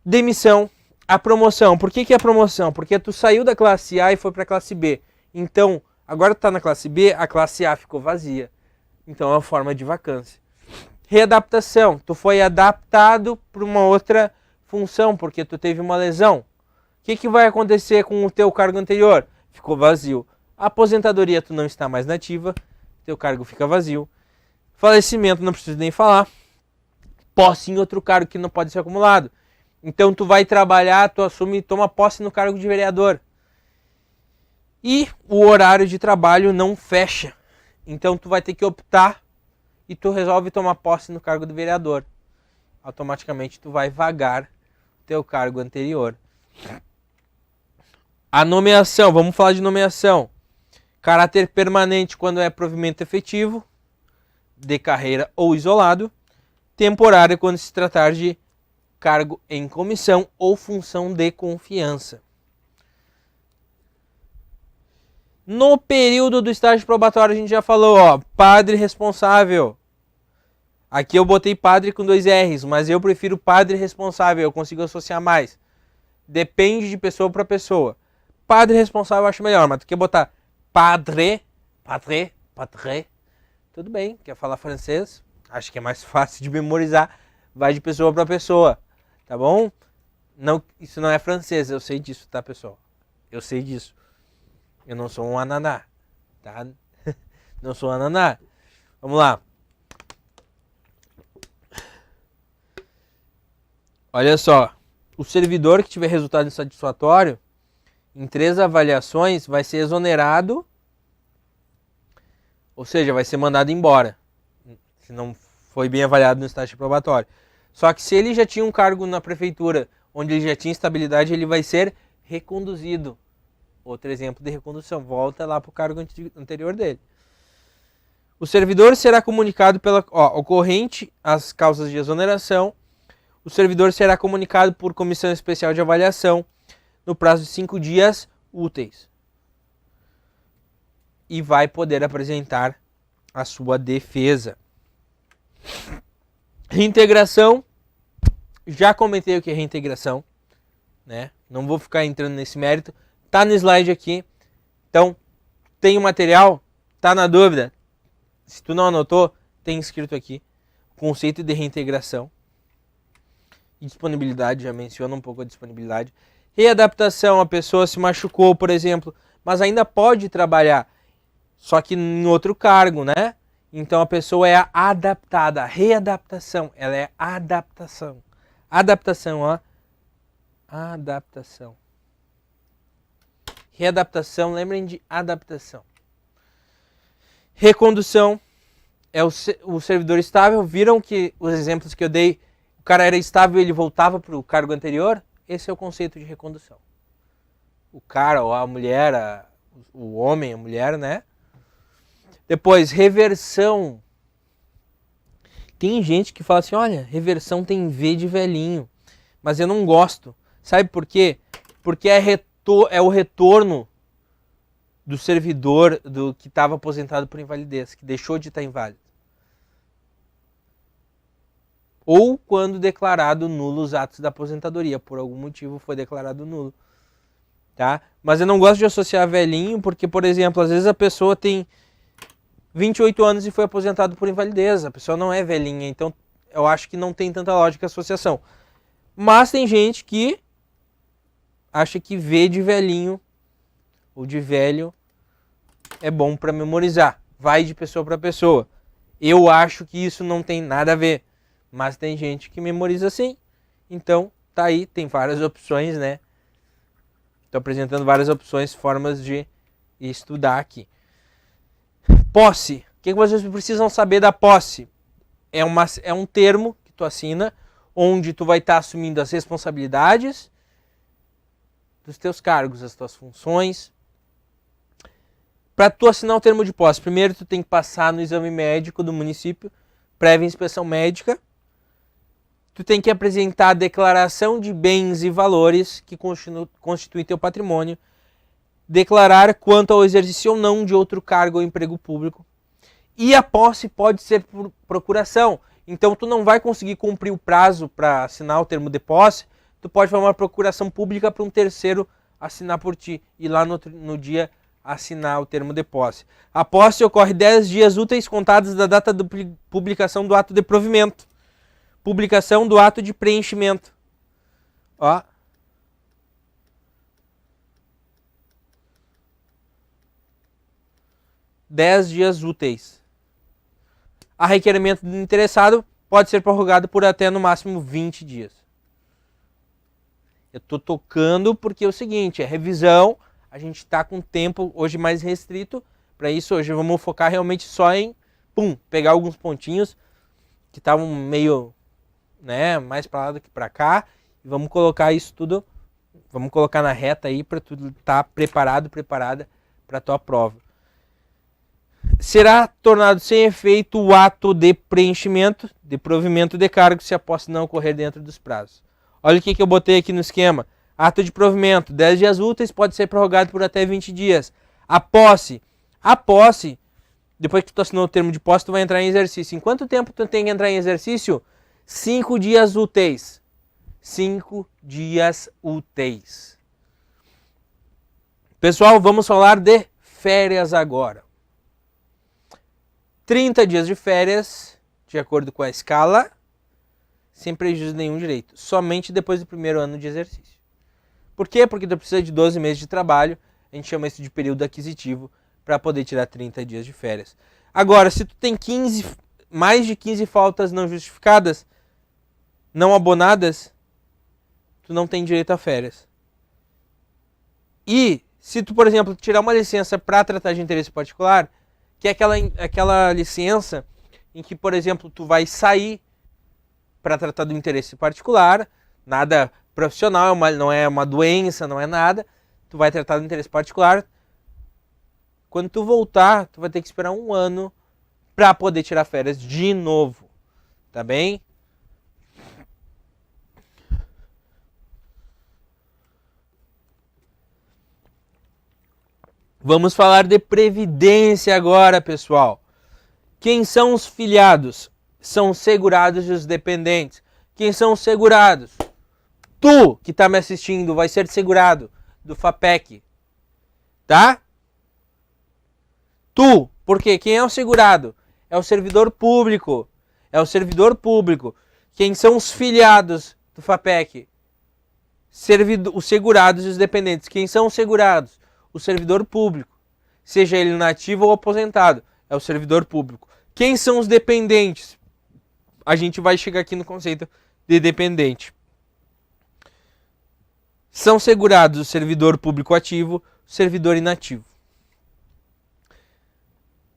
Demissão, a promoção. Por que é a promoção? Porque tu saiu da classe A e foi para a classe B. Então, agora tu está na classe B, a classe A ficou vazia. Então é uma forma de vacância. Readaptação, tu foi adaptado para uma outra função, porque tu teve uma lesão. O que vai acontecer com o teu cargo anterior? Ficou vazio. Aposentadoria, tu não está mais nativa, teu cargo fica vazio. Falecimento, não preciso nem falar. Posse em outro cargo que não pode ser acumulado. Então tu vai trabalhar, tu assume e toma posse no cargo de vereador. E o horário de trabalho não fecha. Então tu vai ter que optar e tu resolve tomar posse no cargo de vereador. Automaticamente tu vai vagar teu cargo anterior. A nomeação, vamos falar de nomeação. Caráter permanente quando é provimento efetivo, de carreira ou isolado. Temporário quando se tratar de cargo em comissão ou função de confiança. No período do estágio probatório, a gente já falou, ó, padre responsável. Aqui eu botei padre com 2 R's, mas eu prefiro padre responsável, eu consigo associar mais. Depende de pessoa para pessoa. Padre responsável eu acho melhor, mas tu quer botar padre, tudo bem, quer falar francês? Acho que é mais fácil de memorizar, vai de pessoa para pessoa, tá bom? Não, isso não é francês, eu sei disso, tá, pessoal? Eu sei disso. Eu não sou um ananá, tá? Não sou um ananá. Vamos lá. Olha só, o servidor que tiver resultado insatisfatório, em 3 avaliações, vai ser exonerado, ou seja, vai ser mandado embora, se não foi bem avaliado no estágio probatório. Só que se ele já tinha um cargo na prefeitura, onde ele já tinha estabilidade, ele vai ser reconduzido. Outro exemplo de recondução, volta lá para o cargo anterior dele. O servidor será comunicado pela ocorrente as causas de exoneração. O servidor será comunicado por comissão especial de avaliação no prazo de 5 dias úteis. E vai poder apresentar a sua defesa. Reintegração. Já comentei o que é reintegração, né? Não vou ficar entrando nesse mérito. Tá no slide aqui. Então, tem o material? Tá na dúvida? Se tu não anotou, tem escrito aqui. Conceito de reintegração. E disponibilidade, já menciona um pouco a disponibilidade. Readaptação, a pessoa se machucou, por exemplo, mas ainda pode trabalhar, só que em outro cargo, né? Então a pessoa é adaptada. Readaptação, ela é adaptação. Adaptação, ó. Adaptação. Readaptação, lembrem de adaptação. Recondução é o servidor estável. Viram que os exemplos que eu dei, o cara era estável e ele voltava para o cargo anterior? Esse é o conceito de recondução. O cara ou a mulher, o homem, a mulher, né? Depois, reversão. Tem gente que fala assim, olha, reversão tem V de velhinho. Mas eu não gosto. Sabe por quê? Porque é o retorno do servidor do que estava aposentado por invalidez, que deixou de estar inválido. Ou quando declarado nulo os atos da aposentadoria, por algum motivo foi declarado nulo. Tá? Mas eu não gosto de associar velhinho, porque, por exemplo, às vezes a pessoa tem 28 anos e foi aposentado por invalidez. A pessoa não é velhinha, então eu acho que não tem tanta lógica a associação. Mas tem gente que acha que V de velhinho ou de velho é bom para memorizar. Vai de pessoa para pessoa. Eu acho que isso não tem nada a ver. Mas tem gente que memoriza assim. Então, tá aí, tem várias opções, né? Estou apresentando várias opções, formas de estudar aqui. Posse. O que vocês precisam saber da posse? É um termo que tu assina, onde tu vai estar assumindo as responsabilidades dos teus cargos, as tuas funções. Para tu assinar o termo de posse, primeiro tu tem que passar no exame médico do município, prévia inspeção médica. Tu tem que apresentar a declaração de bens e valores que constituem teu patrimônio, declarar quanto ao exercício ou não de outro cargo ou emprego público. E a posse pode ser por procuração. Então tu não vai conseguir cumprir o prazo para assinar o termo de posse, tu pode fazer uma procuração pública para um terceiro assinar por ti e lá no dia assinar o termo de posse. A posse ocorre 10 dias úteis contados da data de publicação do ato de provimento. Publicação do ato de preenchimento. Ó. Dez dias úteis. A requerimento do interessado pode ser prorrogado por até no máximo 20 dias. Eu estou tocando porque é o seguinte, é revisão, a gente está com tempo hoje mais restrito. Para isso, hoje vamos focar realmente só em pegar alguns pontinhos que estavam meio, né, mais para lá do que para cá. E vamos colocar isso tudo, vamos colocar na reta aí para tudo estar preparada para a tua prova. Será tornado sem efeito o ato de preenchimento, de provimento de cargo, se a posse não ocorrer dentro dos prazos. Olha o que eu botei aqui no esquema. Ato de provimento, 10 dias úteis, pode ser prorrogado por até 20 dias. A posse, depois que tu assinou o termo de posse, tu vai entrar em exercício. Em quanto tempo tu tem que entrar em exercício? 5 dias úteis. 5 dias úteis. Pessoal, vamos falar de férias agora. 30 dias de férias, de acordo com a escala, sem prejuízo de nenhum direito. Somente depois do primeiro ano de exercício. Por quê? Porque tu precisa de 12 meses de trabalho. A gente chama isso de período aquisitivo para poder tirar 30 dias de férias. Agora, se tu tem mais de 15 faltas não justificadas, não abonadas, tu não tem direito a férias. E se tu, por exemplo, tirar uma licença para tratar de interesse particular, que é aquela licença em que, por exemplo, tu vai sair para tratar do interesse particular, nada profissional, não é uma doença, não é nada, tu vai tratar do interesse particular. Quando tu voltar, tu vai ter que esperar 1 ano para poder tirar férias de novo, tá bem? Vamos falar de previdência agora, pessoal. Quem são os filiados? São os segurados e os dependentes. Quem são os segurados? Tu, que está me assistindo, vai ser segurado do FAPEC. Tá? Tu, porque quem é o segurado? É o servidor público. É o servidor público. Quem são os filiados do FAPEC? Os segurados e os dependentes. Quem são os segurados? O servidor público. Seja ele nativo ou aposentado. É o servidor público. Quem são os dependentes? A gente vai chegar aqui no conceito de dependente. São segurados o servidor público ativo, o servidor inativo.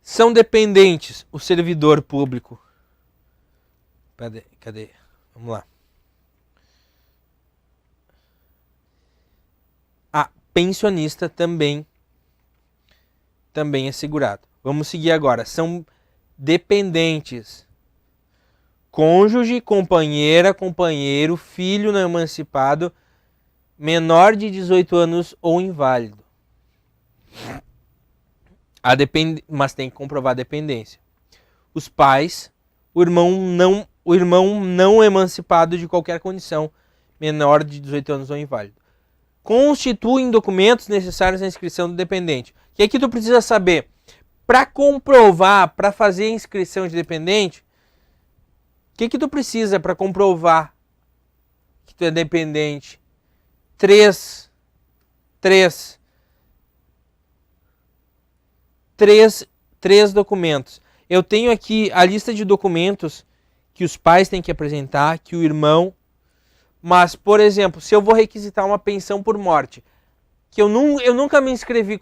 São dependentes o servidor público. Cadê? Vamos lá. A pensionista também é segurado. Vamos seguir agora. São dependentes: cônjuge, companheira, companheiro, filho não emancipado, menor de 18 anos ou inválido. Mas tem que comprovar a dependência. Os pais, o irmão não emancipado de qualquer condição, menor de 18 anos ou inválido. Constituem documentos necessários à inscrição do dependente. O que é que tu precisa saber? Para comprovar, para fazer a inscrição de dependente, o que tu precisa para comprovar que tu é dependente? Três documentos. Eu tenho aqui a lista de documentos que os pais têm que apresentar, que o irmão. Mas, por exemplo, se eu vou requisitar uma pensão por morte, que eu nunca me inscrevi,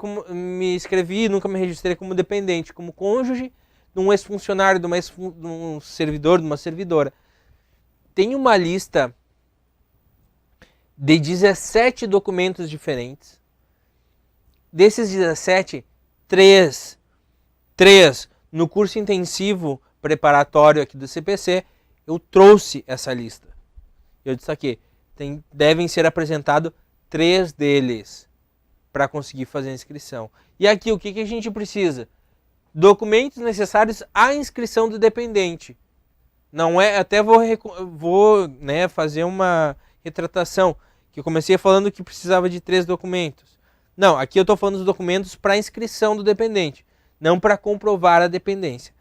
nunca me registrei como dependente, como cônjuge de um ex-funcionário, de um servidor, de uma servidora. Tem uma lista de 17 documentos diferentes. Desses 17, 3 no curso intensivo preparatório aqui do CPC, eu trouxe essa lista. Eu disse aqui, devem ser apresentados 3 deles para conseguir fazer a inscrição. E aqui, o que a gente precisa? Documentos necessários à inscrição do dependente. Não é, até vou fazer uma retratação, que eu comecei falando que precisava de 3 documentos. Não, aqui eu estou falando dos documentos para inscrição do dependente, não para comprovar a dependência.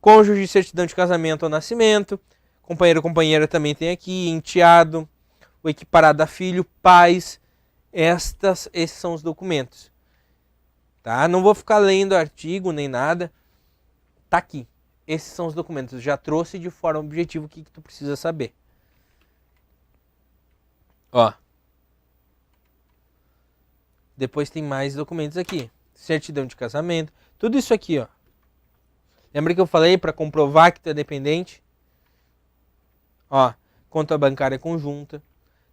Cônjuge, certidão de casamento ou nascimento, companheiro ou companheira também tem aqui, enteado, o equiparado a filho, pais, esses são os documentos. Tá? Não vou ficar lendo artigo nem nada, tá aqui. Esses são os documentos, eu já trouxe de forma objetiva o que tu precisa saber. Ó. Depois tem mais documentos aqui. Certidão de casamento, tudo isso aqui, ó. Lembra que eu falei para comprovar que tu é dependente? Ó, conta bancária conjunta,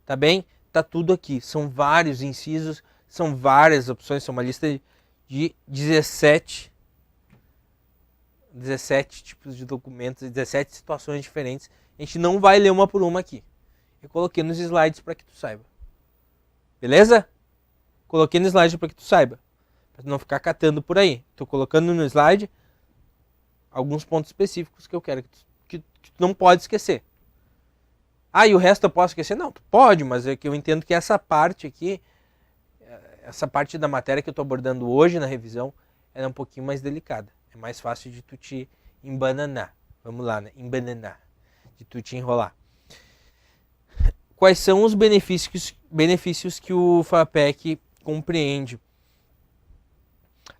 tá bem? Tá tudo aqui, são vários incisos, são várias opções, são uma lista de 17 tipos de documentos, 17 situações diferentes. A gente não vai ler uma por uma aqui. Eu coloquei nos slides para que tu saiba. Beleza? Coloquei no slide para que tu saiba. Para não ficar catando por aí. Tô colocando no slide alguns pontos específicos que eu quero que tu não pode esquecer. Ah, e o resto eu posso esquecer? Não, tu pode, mas é que eu entendo que essa parte aqui, essa parte da matéria que eu tô abordando hoje na revisão, ela é um pouquinho mais delicada. É mais fácil de tu te embananar. Vamos lá, né? Embananar. De tu te enrolar. Quais são os benefícios que o FAPEC compreende?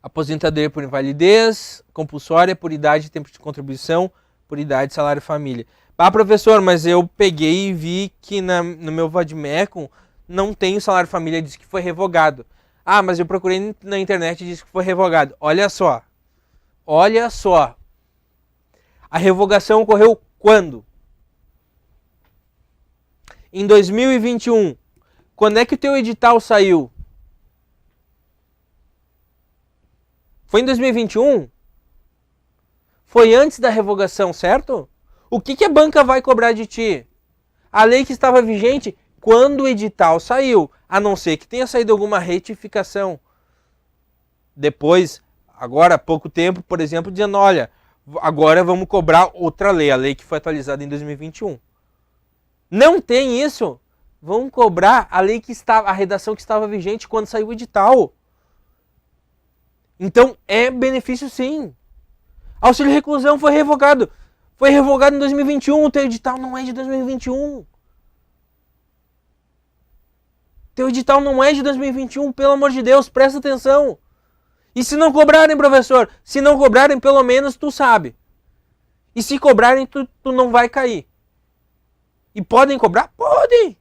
Aposentadoria por invalidez, compulsória, por idade e tempo de contribuição, por idade, salário e família. Ah, professor, mas eu peguei e vi que no meu Vadmecum não tem o salário família, diz que foi revogado. Ah, mas eu procurei na internet e disse que foi revogado. Olha só. Olha só. A revogação ocorreu quando? Em 2021. Quando é que o teu edital saiu? Foi em 2021? Foi antes da revogação, certo? O que a banca vai cobrar de ti? A lei que estava vigente quando o edital saiu, a não ser que tenha saído alguma retificação. Depois, agora há pouco tempo, por exemplo, dizendo, olha, agora vamos cobrar outra lei, a lei que foi atualizada em 2021. Não tem isso. Vão cobrar a lei que estava, a redação que estava vigente quando saiu o edital. Então é benefício sim. Auxílio reclusão foi revogado. Foi revogado em 2021. O teu edital não é de 2021. Teu edital não é de 2021. Pelo amor de Deus, presta atenção. E se não cobrarem, professor? Se não cobrarem, pelo menos tu sabe. E se cobrarem, tu não vai cair. E podem cobrar? Podem.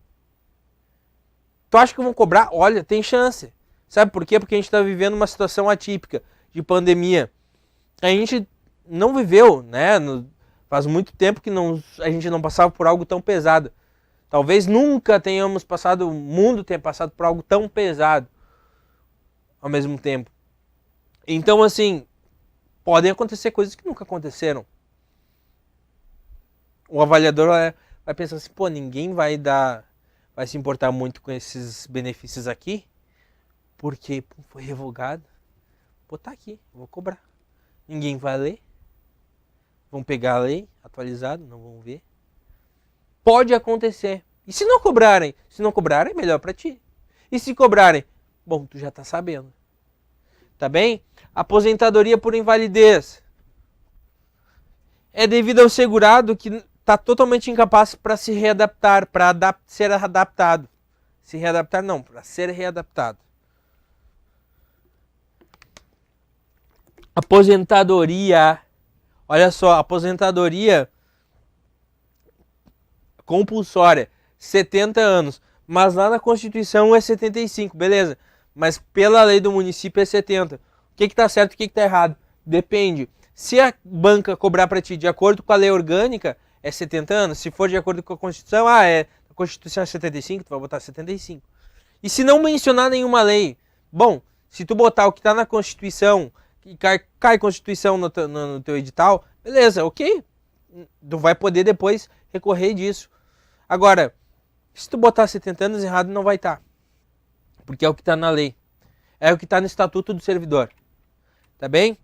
Tu acha que vão cobrar? Olha, tem chance. Sabe por quê? Porque a gente está vivendo uma situação atípica de pandemia. A gente não viveu, né? Faz muito tempo que a gente não passava por algo tão pesado. Talvez nunca tenhamos passado, o mundo tenha passado por algo tão pesado ao mesmo tempo. Então, assim, podem acontecer coisas que nunca aconteceram. O avaliador vai pensar assim, pô, ninguém vai se importar muito com esses benefícios aqui, porque foi revogado. Pô, tá aqui, vou cobrar. Ninguém vai ler. Vão pegar a lei atualizada, não vão ver. Pode acontecer. E se não cobrarem? Se não cobrarem, melhor pra ti. E se cobrarem? Bom, tu já tá sabendo. Tá bem? Aposentadoria por invalidez. É devido ao segurado que está totalmente incapaz para se readaptar, para ser adaptado. Se readaptar não, para ser readaptado. Aposentadoria. Olha só, aposentadoria compulsória, 70 anos. Mas lá na Constituição é 75, beleza. Mas pela lei do município é 70. O que está certo e o que está errado? Depende. Se a banca cobrar para ti de acordo com a lei orgânica, é 70 anos. Se for de acordo com a Constituição, a Constituição é 75, tu vai botar 75. E se não mencionar nenhuma lei, bom, se tu botar o que está na Constituição, e cai Constituição no teu edital, beleza, ok. Tu vai poder depois recorrer disso. Agora, se tu botar 70 anos errado, não vai estar. Porque é o que está na lei. É o que está no Estatuto do Servidor. Tá bem?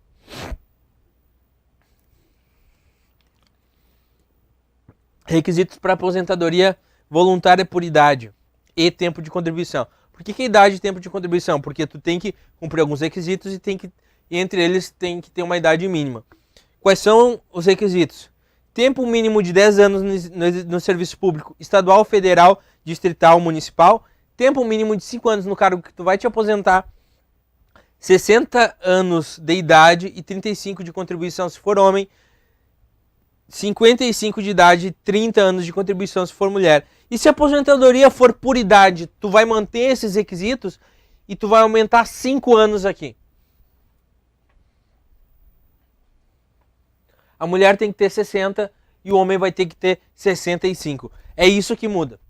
Requisitos para aposentadoria voluntária por idade e tempo de contribuição. Por que idade e tempo de contribuição? Porque tu tem que cumprir alguns requisitos e entre eles tem que ter uma idade mínima. Quais são os requisitos? Tempo mínimo de 10 anos no serviço público estadual, federal, distrital, municipal. Tempo mínimo de 5 anos no cargo que tu vai te aposentar. 60 anos de idade e 35 de contribuição se for homem. 55 de idade, 30 anos de contribuição se for mulher. E se a aposentadoria for por idade, tu vai manter esses requisitos e tu vai aumentar 5 anos aqui. A mulher tem que ter 60 e o homem vai ter que ter 65. É isso que muda.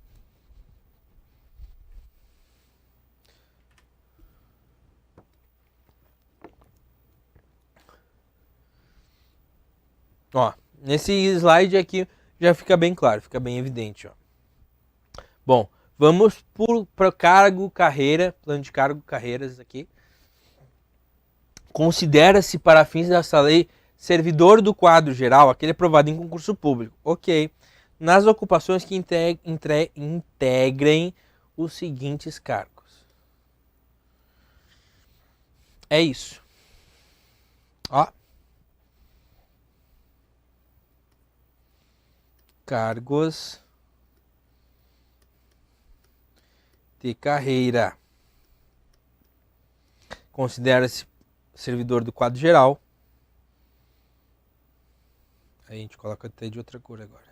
Ó, nesse slide aqui já fica bem claro, fica bem evidente, ó. Bom, vamos para cargo, carreira, plano de cargo, carreiras aqui. Considera-se para fins dessa lei servidor do quadro geral, aquele aprovado em concurso público. Ok. Nas ocupações que integrem os seguintes cargos. É isso. Ó. Cargos de carreira. Considera-se servidor do quadro geral. Aí a gente coloca até de outra cor agora.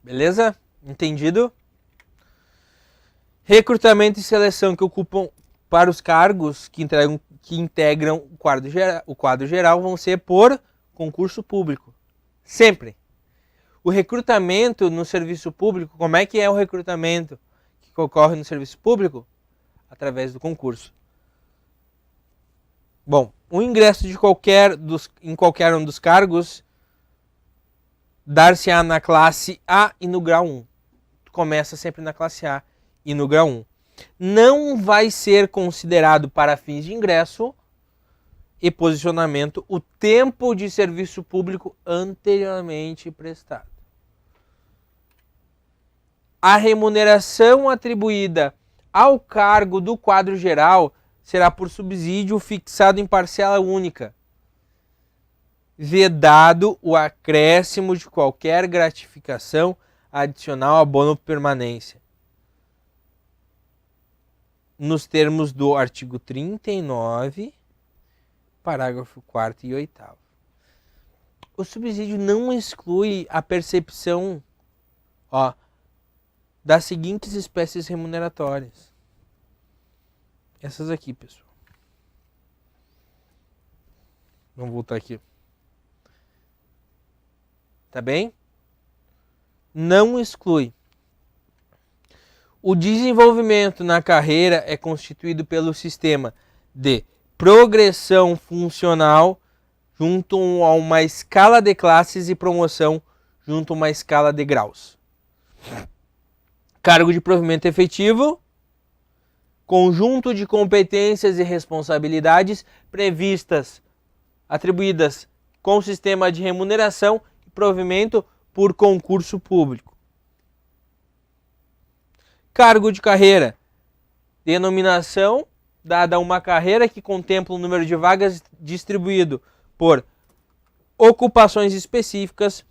Beleza? Entendido? Recrutamento e seleção que ocupam para os cargos que integram o quadro geral vão ser por concurso público. Sempre. O recrutamento no serviço público, como é que é o recrutamento que ocorre no serviço público? Através do concurso. Bom, o ingresso de em qualquer um dos cargos dar-se-á na classe A e no grau 1. Começa sempre na classe A e no grau 1. Não vai ser considerado para fins de ingresso e posicionamento o tempo de serviço público anteriormente prestado. A remuneração atribuída ao cargo do quadro geral será por subsídio fixado em parcela única, vedado o acréscimo de qualquer gratificação adicional a bônus permanência, nos termos do artigo 39, parágrafo 4º e 8º. O subsídio não exclui a percepção das seguintes espécies remuneratórias. Essas aqui, pessoal. Vamos voltar aqui. Tá bem? Não exclui. O desenvolvimento na carreira é constituído pelo sistema de progressão funcional junto a uma escala de classes e promoção junto a uma escala de graus. Cargo de provimento efetivo, conjunto de competências e responsabilidades previstas, atribuídas com o sistema de remuneração e provimento por concurso público. Cargo de carreira, denominação dada a uma carreira que contempla um número de vagas distribuído por ocupações específicas,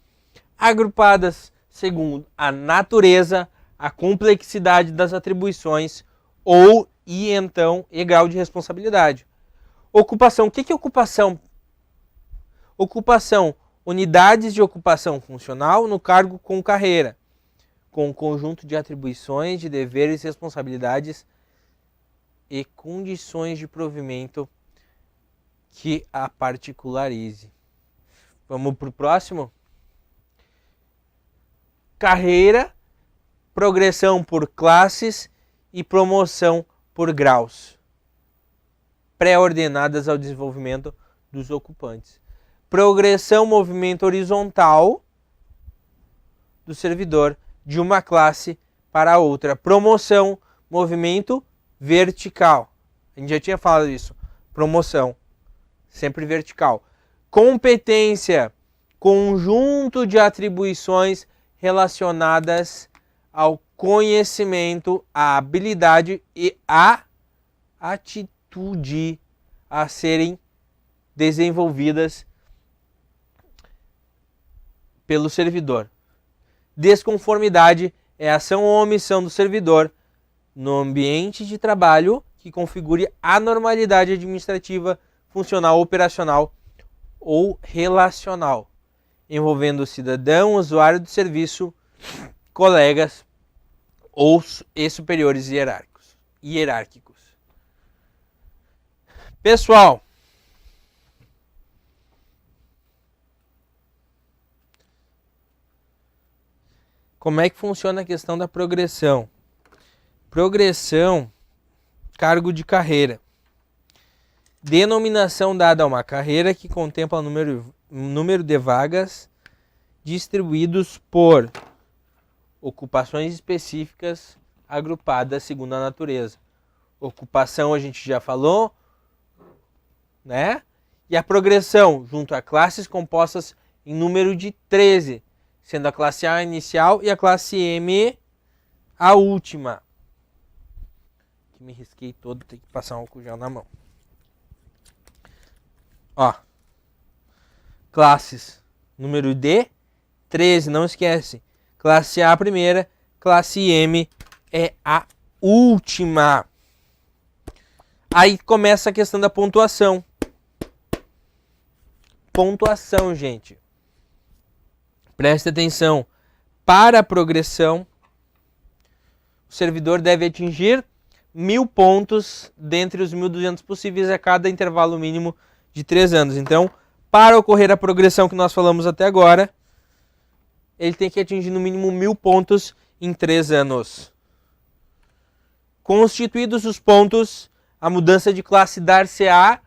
agrupadas segundo a natureza, a complexidade das atribuições e grau de responsabilidade. Ocupação. O que é ocupação? Ocupação. Unidades de ocupação funcional no cargo com carreira, com um conjunto de atribuições, de deveres, responsabilidades e condições de provimento que a particularize. Vamos para o próximo? Carreira, progressão por classes e promoção por graus, pré-ordenadas ao desenvolvimento dos ocupantes. Progressão, movimento horizontal do servidor de uma classe para outra. Promoção, movimento vertical. A gente já tinha falado isso. Promoção, sempre vertical. Competência, conjunto de atribuições relacionadas ao conhecimento, à habilidade e à atitude a serem desenvolvidas pelo servidor. Desconformidade é a ação ou omissão do servidor no ambiente de trabalho que configure anormalidade administrativa, funcional, operacional ou relacional, envolvendo o cidadão, usuário do serviço, colegas e superiores hierárquicos. Pessoal, como é que funciona a questão da progressão? Progressão cargo de carreira. Denominação dada a uma carreira que contempla número de vagas distribuídos por ocupações específicas agrupadas segundo a natureza. Ocupação a gente já falou, né? E a progressão junto a classes compostas em número de 13, sendo a classe A inicial e a classe M a última. Aqui me risquei todo, tem que passar um álcool gel na mão. Ó, classes, número de 13, não esquece. Classe A a primeira, classe M é a última. Aí começa a questão da pontuação. Pontuação, gente. Preste atenção. Para a progressão, o servidor deve atingir 1.000 pontos dentre os 1.200 possíveis a cada intervalo mínimo de 3 anos. Então, para ocorrer a progressão que nós falamos até agora, ele tem que atingir no mínimo 1.000 pontos em 3 anos. Constituídos os pontos, a mudança de classe dar-se-á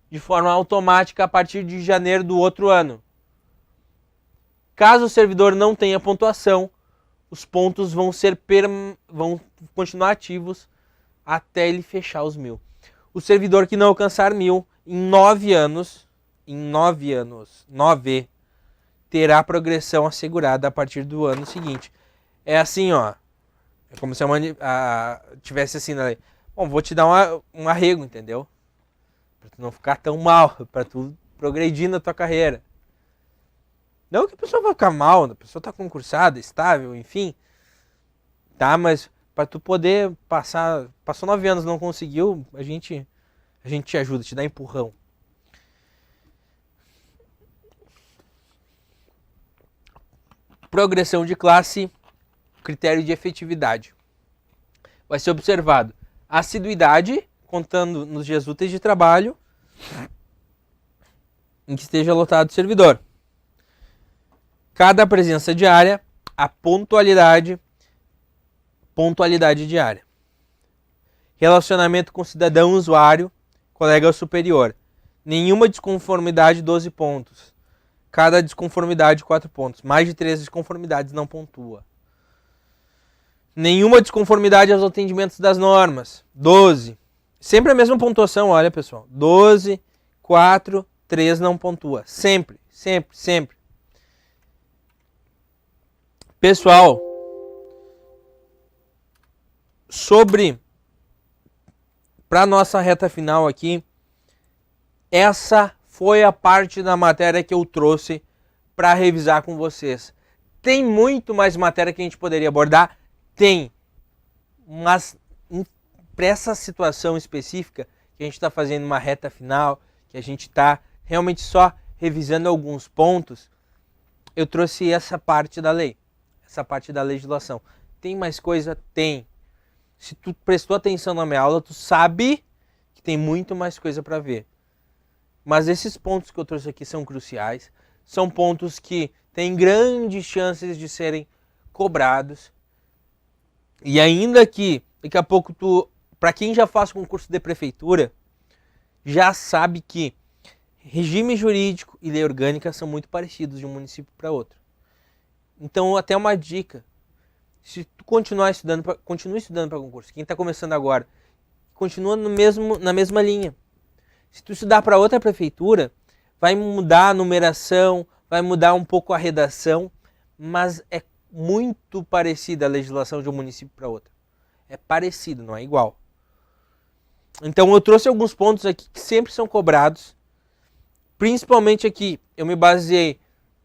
de forma automática a partir de janeiro do outro ano. Caso o servidor não tenha pontuação, os pontos vão continuar ativos até ele fechar os 1.000. O servidor que não alcançar 1.000 em 9 anos, terá progressão assegurada a partir do ano seguinte. É assim, ó. É como se tivesse assim na lei. Bom, vou te dar um arrego, entendeu? Pra tu não ficar tão mal, pra tu progredir na tua carreira. Não que a pessoa vai ficar mal, a pessoa tá concursada, estável, enfim. Tá, mas pra tu poder passar... Passou 9 anos, não conseguiu, a gente te ajuda, te dá empurrão. Progressão de classe, critério de efetividade. Vai ser observado assiduidade, contando nos dias úteis de trabalho em que esteja lotado o servidor. Cada presença diária, a pontualidade diária. Relacionamento com cidadão usuário, colega superior. Nenhuma desconformidade, 12 pontos. Cada desconformidade, 4 pontos. Mais de 3 desconformidades não pontua. Nenhuma desconformidade aos atendimentos das normas, 12. Sempre a mesma pontuação, olha pessoal. 12, 4, 3 não pontua. Sempre, sempre, sempre. Pessoal, para nossa reta final aqui, essa foi a parte da matéria que eu trouxe para revisar com vocês. Tem muito mais matéria que a gente poderia abordar? Tem. Mas para essa situação específica, que a gente está fazendo uma reta final, que a gente está realmente só revisando alguns pontos, eu trouxe essa parte da lei, essa parte da legislação. Tem mais coisa? Tem. Se tu prestou atenção na minha aula, tu sabe que tem muito mais coisa para ver. Mas esses pontos que eu trouxe aqui são cruciais, são pontos que têm grandes chances de serem cobrados. E ainda que daqui a pouco para quem já faz concurso de prefeitura, já sabe que regime jurídico e lei orgânica são muito parecidos de um município para outro. Então, até uma dica, se tu continue estudando para concurso, quem está começando agora, continua na mesma linha. Se tu estudar para outra prefeitura, vai mudar a numeração, vai mudar um pouco a redação, mas é muito parecida a legislação de um município para outro. É parecido, não é igual. Então eu trouxe alguns pontos aqui que sempre são cobrados. Principalmente aqui, eu me baseei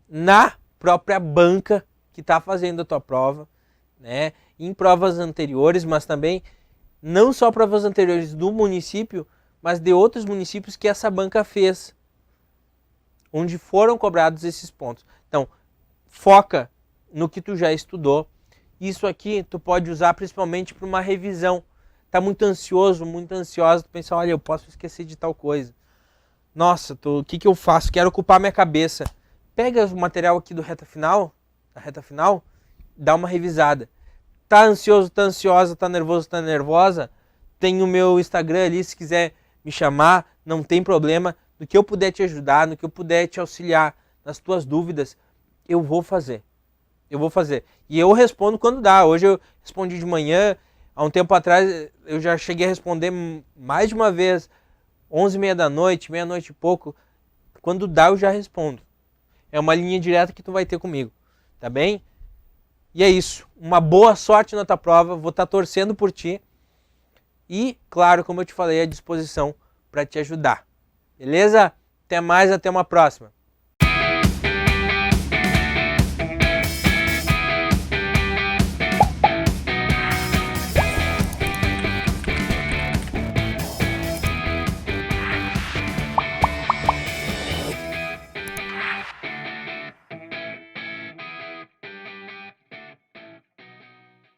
na própria banca que está fazendo a tua prova, né? Em provas anteriores, mas também não só provas anteriores do município, mas de outros municípios que essa banca fez, onde foram cobrados esses pontos. Então, foca no que tu já estudou. Isso aqui tu pode usar principalmente para uma revisão. Tá muito ansioso, muito ansiosa, tu pensa, olha, eu posso esquecer de tal coisa. Nossa, o que eu faço? Quero ocupar minha cabeça. Pega o material aqui da reta final, dá uma revisada. Tá ansioso, tá ansiosa, tá nervoso, tá nervosa, tem o meu Instagram ali, se quiser me chamar, não tem problema. No que eu puder te ajudar, no que eu puder te auxiliar nas tuas dúvidas, eu vou fazer. Eu vou fazer. E eu respondo quando dá. Hoje eu respondi de manhã, há um tempo atrás eu já cheguei a responder mais de uma vez, 11h30 da noite, meia-noite e pouco. Quando dá eu já respondo. É uma linha direta que tu vai ter comigo, tá bem? E é isso. Uma boa sorte na tua prova, vou estar torcendo por ti. E, claro, como eu te falei, à disposição para te ajudar. Beleza? Até mais, até uma próxima.